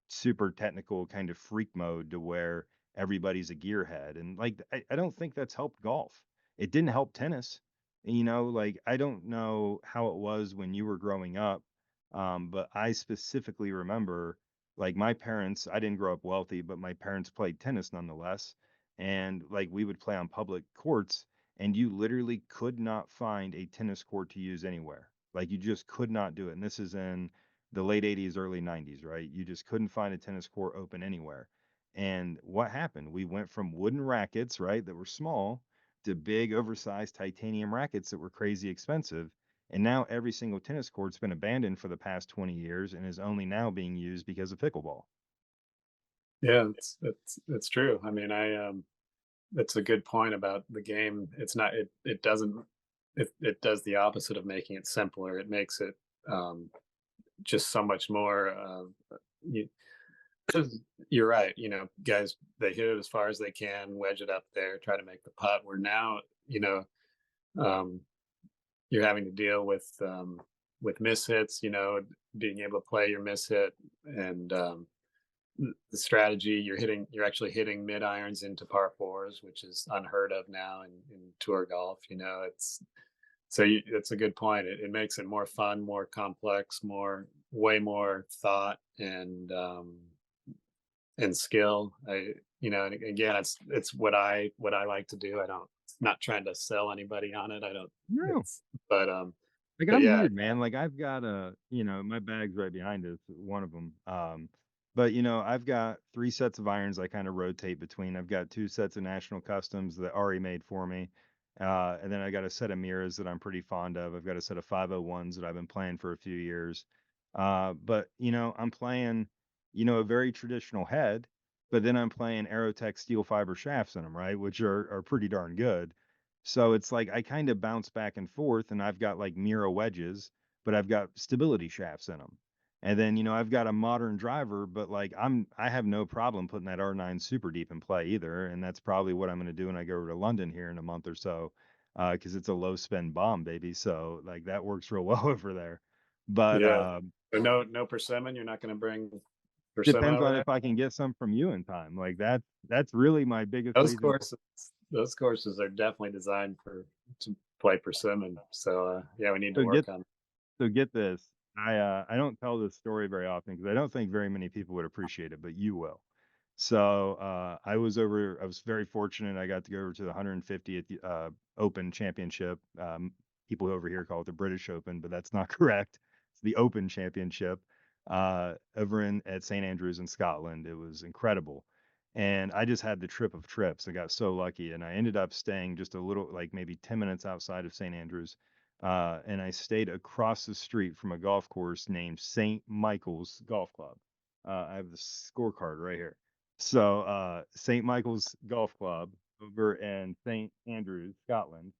super technical kind of freak mode to where everybody's a gearhead. And like, I don't think that's helped golf. It didn't help tennis. Like, I don't know how it was when you were growing up, but I specifically remember like my parents, I didn't grow up wealthy, but my parents played tennis nonetheless. And like we would play on public courts, and you literally could not find a tennis court to use anywhere. Like you just could not do it. And this is in the late 80s, early 90s, right? You just couldn't find a tennis court open anywhere. And what happened? We went from wooden rackets, right, that were small to big, oversized titanium rackets that were crazy expensive. And now every single tennis court's been abandoned for the past 20 years and is only now being used because of pickleball. yeah, it's true. I mean, that's a good point about the game. It's not it doesn't it does the opposite of making it simpler. It makes it um, just so much more. You, you're right. Guys, they hit it as far as they can, wedge it up there, try to make the putt. Where now, um, you're having to deal with mishits. Being able to play your mishit, and the strategy. You're actually hitting mid irons into par fours, which is unheard of now in tour golf. It's a good point. It makes it more fun, more complex, way more thought and skill. And again, it's what I like to do. I don't not trying to sell anybody on it. I don't. No. It's but Like but I'm yeah, weird, man. Like I've got my bag's right behind us, one of them. But I've got 3 sets of irons I kind of rotate between. I've got 2 sets of National Customs that Ari made for me. And then I got a set of mirrors that I'm pretty fond of. I've got a set of 501s that I've been playing for a few years. But I'm playing, a very traditional head, but then I'm playing Aerotech steel fiber shafts in them, right? Which are pretty darn good. So it's like I kind of bounce back and forth, and I've got like Mira wedges, but I've got stability shafts in them. And then, I've got a modern driver, but like I have no problem putting that R9 super deep in play either. And that's probably what I'm going to do when I go over to London here in a month or so, because it's a low spin bomb, baby. So like that works real well over there. But Yeah. So no persimmon. You're not going to bring persimmon depends over on there. if I can get some from you in time. Like that's really my biggest Those reason for. courses, those courses are definitely designed for to play persimmon. So yeah, we need to So get work on. So get this. I don't tell this story very often because I don't think very many people would appreciate it, but you will. So I was very fortunate. I got to go over to the 150th Open Championship. People over here call it the British Open, but that's not correct. It's the Open Championship over in at St Andrews in Scotland. It was incredible. And I just had the trip of trips. I got so lucky, and I ended up staying just a little, like maybe 10 minutes outside of St Andrews, and I stayed across the street from a golf course named St. Michael's Golf Club. I have the scorecard right here. So, St. Michael's Golf Club over in St. Andrews, Scotland.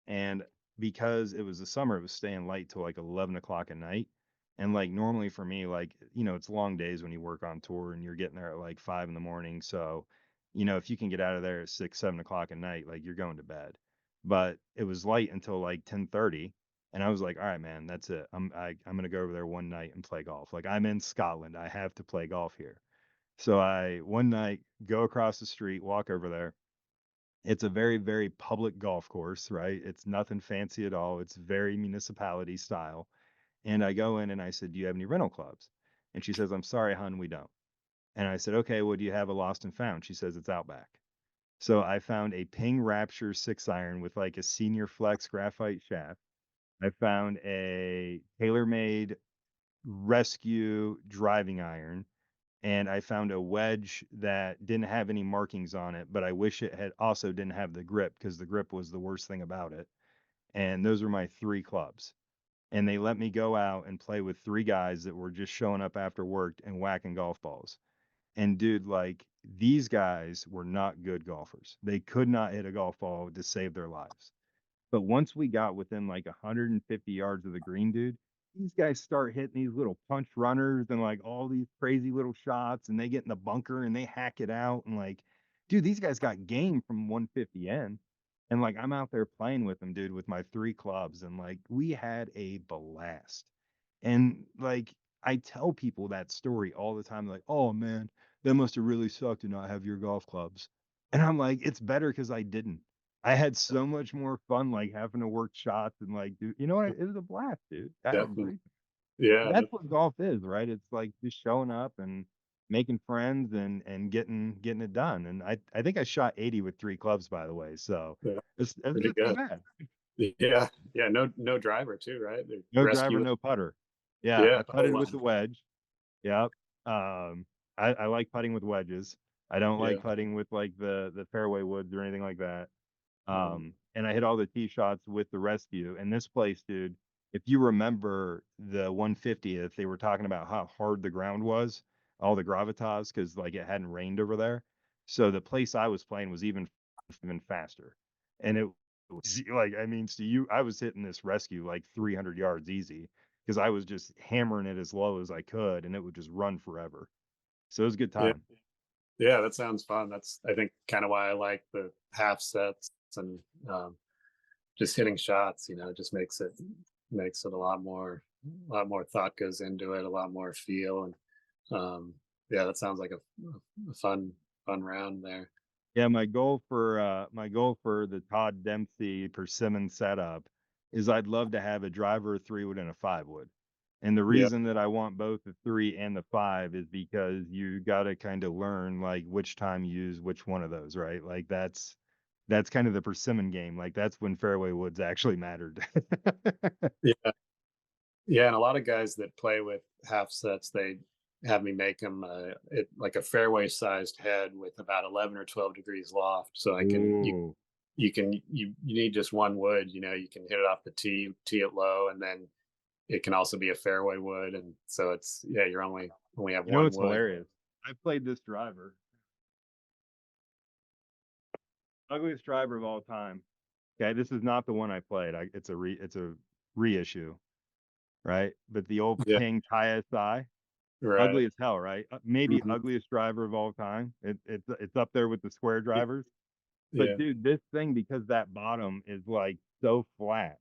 And because it was the summer, it was staying late till like 11 o'clock at night. And like normally for me, like, it's long days when you work on tour and you're getting there at like 5 in the morning. So, if you can get out of there at 6, 7 o'clock at night, like you're going to bed. But it was light until like 10:30. And I was like, all right, man, that's it. I'm gonna go over there one night and play golf. Like I'm in Scotland. I have to play golf here. So I one night go across the street, walk over there. It's a very, very public golf course, right? It's nothing fancy at all. It's very municipality style. And I go in and I said, "Do you have any rental clubs?" And she says, "I'm sorry, hon, we don't." And I said, "Okay, well, do you have a lost and found?" She says, "It's out back." So I found a Ping Rapture 6 iron with like a senior flex graphite shaft. I found a TaylorMade rescue driving iron, and I found a wedge that didn't have any markings on it, but I wish it had also didn't have the grip because the grip was the worst thing about it. And those were my three clubs. And they let me go out and play with three guys that were just showing up after work and whacking golf balls. And dude, like these guys were not good golfers. They could not hit a golf ball to save their lives. But once we got within like 150 yards of the green, dude, these guys start hitting these little punch runners and like all these crazy little shots, and they get in the bunker and they hack it out. And like, dude, these guys got game from 150 in. And like, I'm out there playing with them, dude, with my three clubs. And like, we had a blast. And like, I tell people that story all the time, like, oh man, that must have really sucked to not have your golf clubs. And I'm like, it's better because I didn't. I had so much more fun, like having to work shots and like do it was a blast, dude. I had a Definitely. great. Yeah. That's what golf is, right? It's like just showing up and making friends and getting it done. And I think I shot 80 with three clubs, by the way. So Yeah. it's Pretty not too good. bad. Yeah. Yeah. No driver too, right? The No driver, rescue. no putter. Yeah, Yeah. I Oh putted wow. with the wedge. Yep. I like putting with wedges. I don't like Yeah. putting with like the fairway woods or anything like that. Um, And I hit all the tee shots with the rescue. And this place, dude, if you remember the 150th, they were talking about how hard the ground was, all the gravitas, because like it hadn't rained over there. So the place I was playing was even faster. And it was like, I mean, so I was hitting this rescue like 300 yards easy because I was just hammering it as low as I could, and it would just run forever. So it was a good yeah. time. Yeah. That sounds fun. That's, I think, kind of why I like the half sets and um, just hitting shots. It just makes it a lot more thought goes into it, a lot more feel, and yeah, that sounds like a fun round there. Yeah, my goal for the Todd Demsey Persimmon setup is I'd love to have a driver, a 3 wood, and a 5 wood. And the Yeah. reason that I want both the 3 and the 5 is because you gotta kind of learn like which time you use which one of those, right? Like that's kind of the persimmon game. Like that's when fairway woods actually mattered. Yeah. Yeah, and a lot of guys that play with half sets, they have me make them like a fairway sized head with about 11 or 12 degrees loft. So I can Ooh. you need just one wood. You can hit it off the tee it low, and then it can also be a fairway wood. And so it's, yeah, you're only have You know one what's wood. hilarious? I played this driver, ugliest driver of all time. Okay, this is not the one I played. It's a reissue. right? But the old Yeah. pink ISI, Right. ugly as hell, right? Maybe Mhm. ugliest driver of all time. It's up there with the square Y drivers. But yeah. dude, this thing, because that bottom is like so flat,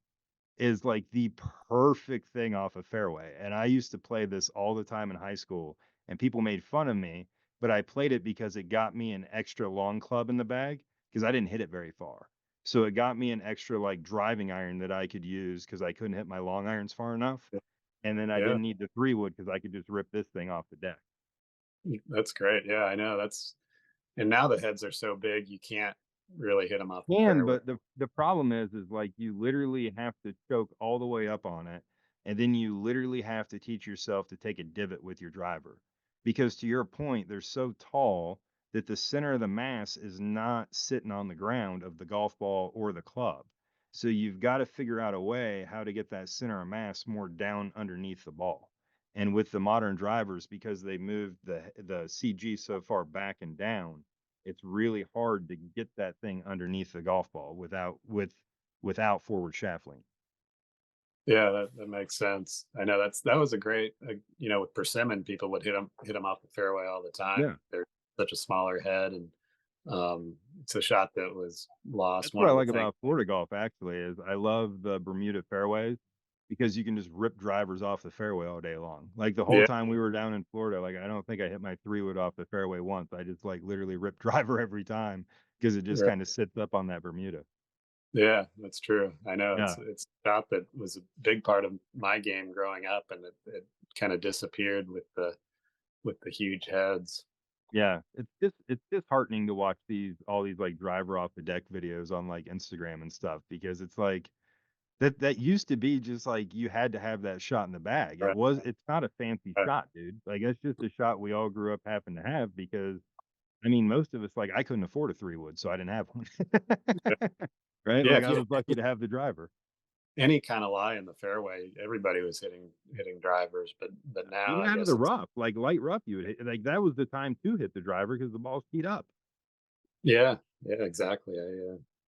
is like the perfect thing off a fairway. And I used to play this all the time in high school, and people made fun of me, but I played it because it got me an extra long club in the bag because I didn't hit it very far. So it got me an extra like driving iron that I could use because I couldn't hit my long irons far enough. Yeah. And then I Yeah. didn't need the 3 wood because I could just rip this thing off the deck. That's great. Yeah, I know. That's and now the heads are so big, you can't really hit them off the Can, fairway. but the problem is like you literally have to choke all the way up on it, and then you literally have to teach yourself to take a divot with your driver. Because to your point, they're so tall that the center of the mass is not sitting on the ground of the golf ball or the club. So you've got to figure out a way how to get that center of mass more down underneath the ball. And with the modern drivers, because they moved the CG so far back and down, it's really hard to get that thing underneath the golf ball without forward shaft lean. Yeah, that makes sense. I know that was a great, with Persimmon, people would hit them off the fairway all the Yeah. time. They're such a smaller head, and it's a shot that was lost. That's what One I of the like things. about Florida golf actually is I love the Bermuda fairways because you can just rip drivers off the fairway all day long. Like the whole Yeah, time we were down in Florida, like I don't think I hit my 3 wood off the fairway once. I just like literally rip driver every time because it just right. kind of sits up on that Bermuda. Yeah, that's true. I know Yeah. it's a shot that was a big part of my game growing up, and it kind of disappeared with the huge heads. Yeah, it's disheartening to watch these all these like driver off the deck videos on like Instagram and stuff because it's like that used to be just like you had to have that shot in the bag. Right. It's not a fancy Right. shot, dude. Like that's just a shot we all grew up having to have because I mean most of us like I couldn't afford a 3 wood, so I didn't have one. Yeah, Right? yeah. Like If I you was lucky to have the driver. any kind of lie in the fairway, everybody was hitting drivers, but now Even I out of the guess it's rough, like light rough, you would hit like that was the time to hit the driver because the ball's teed up. yeah, yeah, exactly.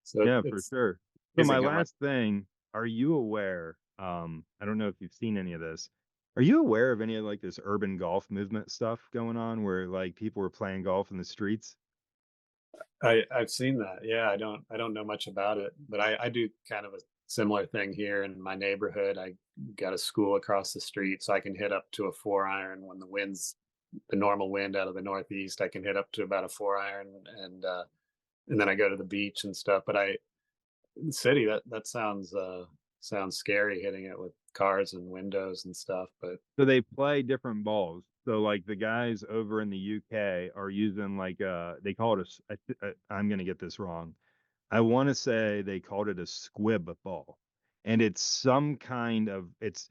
So Yeah, for it's sure. So my amazing how much. last thing, are you aware, I don't know if you've seen any of this. Are you aware of any of like this urban golf movement stuff going on where like people are playing golf in the streets? I've seen that. Yeah, I don't know much about it, but I do kind of a similar thing here in my neighborhood. I got a school across the street, so I can hit up to a 4 iron when the normal wind out of the northeast. I can hit up to about a 4 iron, and then I go to the beach and stuff. But the city, that sounds scary, hitting it with cars and windows and stuff. But So they play different balls. So like the guys over in the UK are using like they call it I'm gonna get this wrong. I want to say they called it a squib ball, and it's some kind of it's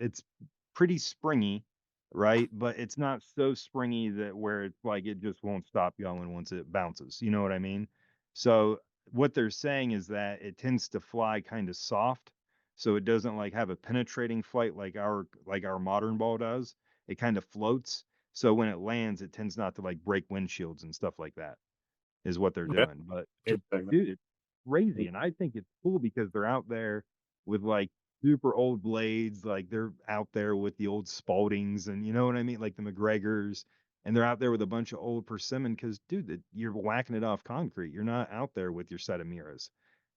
pretty springy, right? But it's not so springy that where it's like it just won't stop going once it bounces. You know what I mean? So what they're saying is that it tends to fly kind of soft, so it doesn't like have a penetrating flight like our modern ball does. It kind of floats, so when it lands, it tends not to like break windshields and stuff like that is what they're yeah, doing. But it's interesting. dude, it's crazy, and I think it's cool because they're out there with like super old blades, like they're out there with the old Spaldings, and you know what I mean, like the McGregors, and they're out there with a bunch of old persimmon. Because dude, you're whacking it off concrete. You're not out there with your set of mirrors.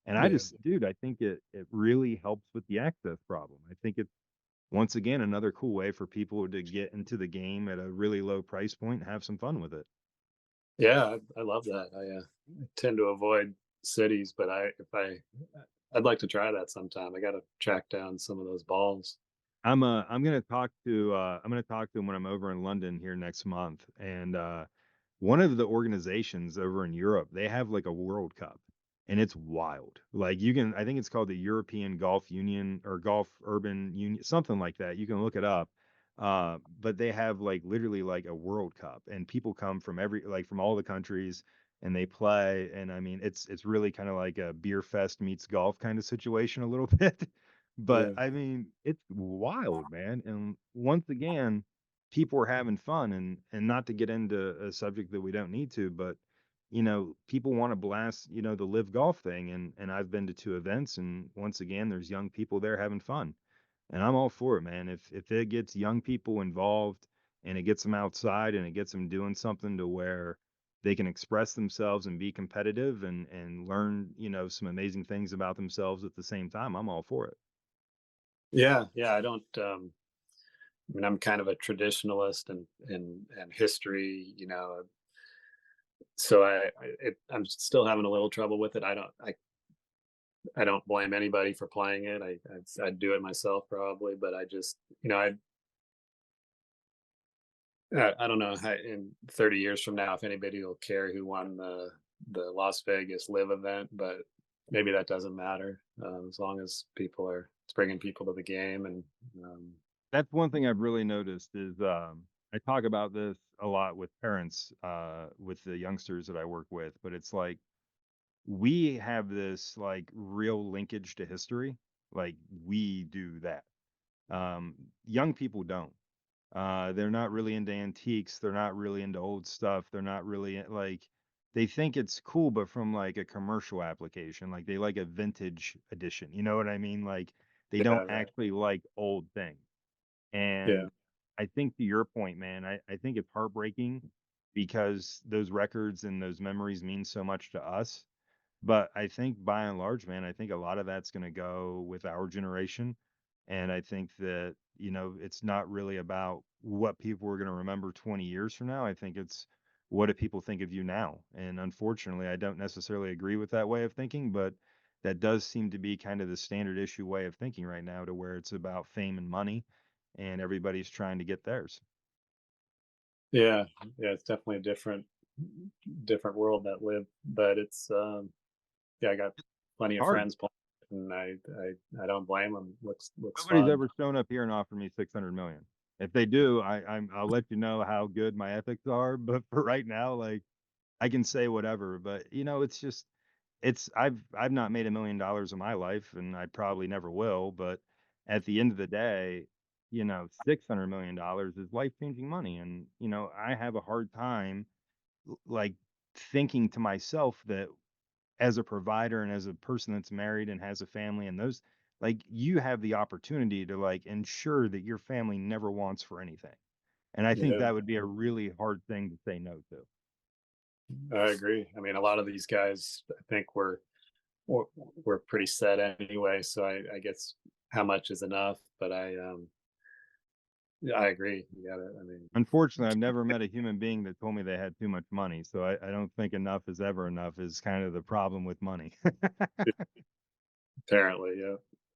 And I Yeah, just, dude, I think it really helps with the access problem. I think it's once again another cool way for people to get into the game at a really low price point and have some fun with it. yeah, I love that. I tend to avoid cities, but I'd like to try that sometime. I got to track down some of those balls. I'm gonna talk to him when I'm over in London here next month. And one of the organizations over in Europe, they have like a World Cup, and it's wild. Like you can, I think it's called the European Golf Union or Golf Urban Union, something like that. You can look it up. But they have like literally like a World Cup, and people come from like from all the countries, and they play. And I mean, it's really kind of like a beer fest meets golf kind of situation a little bit. But Yeah, I mean, it's wild, man. And once again, people are having fun, and not to get into a subject that we don't need to, but people want to blast, the live golf thing, and I've been to two events, and once again, there's young people there having fun. And I'm all for it, man. If it gets young people involved and it gets them outside and it gets them doing something to where they can express themselves and be competitive and learn, some amazing things about themselves at the same time, I'm all for it. Yeah, yeah. I don't. I mean, I'm kind of a traditionalist and history. So I'm still having a little trouble with it. I don't blame anybody for playing it. I'd do it myself probably, but I just I don't know how in 30 years from now if anybody will care who won the Las Vegas live event, but maybe that doesn't matter, as long as people are it's bringing people to the game. And um, That's one thing I've really noticed is I talk about this a lot with parents, with the youngsters that I work with, but it's like we have this like real linkage to history. Like we do that. Young people don't. They're not really into antiques. They're not really into old stuff. They're not really like they think it's cool, but from like a commercial application, like they like a vintage edition. You know what I mean? Like they yeah, don't right. actually like old things. Yeah, And I think to your point, man, I think it's heartbreaking because those records and those memories mean so much to us, but I think by and large, man, I think a lot of that's gonna go with our generation. And I think that, it's not really about what people are gonna remember 20 years from now. I think it's what do people think of you now? And unfortunately, I don't necessarily agree with that way of thinking, but that does seem to be kind of the standard issue way of thinking right now to where it's about fame and money and everybody's trying to get theirs. yeah, yeah. It's definitely a different world that live, but it's yeah. I got plenty of Hard. friends playing, and I don't blame them. Looks Nobody's fun. ever shown up here and offered me 600 million. If they do, I'll let you know how good my ethics are. But for right now, like I can say whatever. But it's just I've not made $1 million in my life, and I probably never will. But at the end of the day, $600 million is life changing money, and I have a hard time like thinking to myself that as a provider and as a person that's married and has a family and those like you have the opportunity to like ensure that your family never wants for anything. And I think Yeah, that would be a really hard thing to say no to. I agree. I mean, a lot of these guys, I think we're pretty set anyway. So I guess how much is enough, but yeah, I agree. You gotta. I mean, Unfortunately, I've never met a human being that told me they had too much money. So I don't think enough is ever enough is kind of the problem with money. apparently, yeah.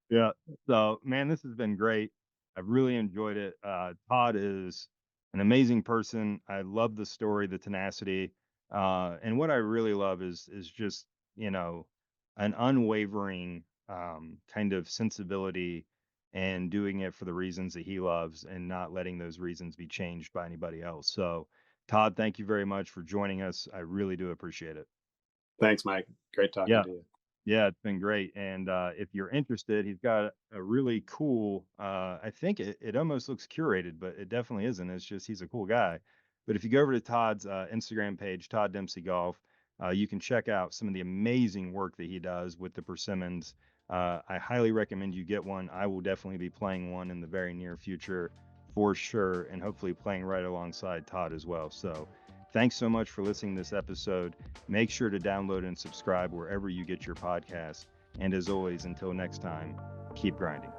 Yeah. So, man, this has been great. I've really enjoyed it. Todd is an amazing person. I love the story, the tenacity, and what I really love is just you know an unwavering kind of sensibility and doing it for the reasons that he loves and not letting those reasons be changed by anybody else. So, Todd, thank you very much for joining us. I really do appreciate it. Thanks, Mike. Great talking Yeah. to you. Yeah, it's been great. And if you're interested, he's got a really cool, I think it almost looks curated, but it definitely isn't. It's just he's a cool guy. But if you go over to Todd's Instagram page, Todd Dempsey Golf, you can check out some of the amazing work that he does with the persimmons. I highly recommend you get one. I will definitely be playing one in the very near future for sure, and hopefully playing right alongside Todd as well. So thanks so much for listening to this episode. Make sure to download and subscribe wherever you get your podcasts. And as always, until next time, keep grinding.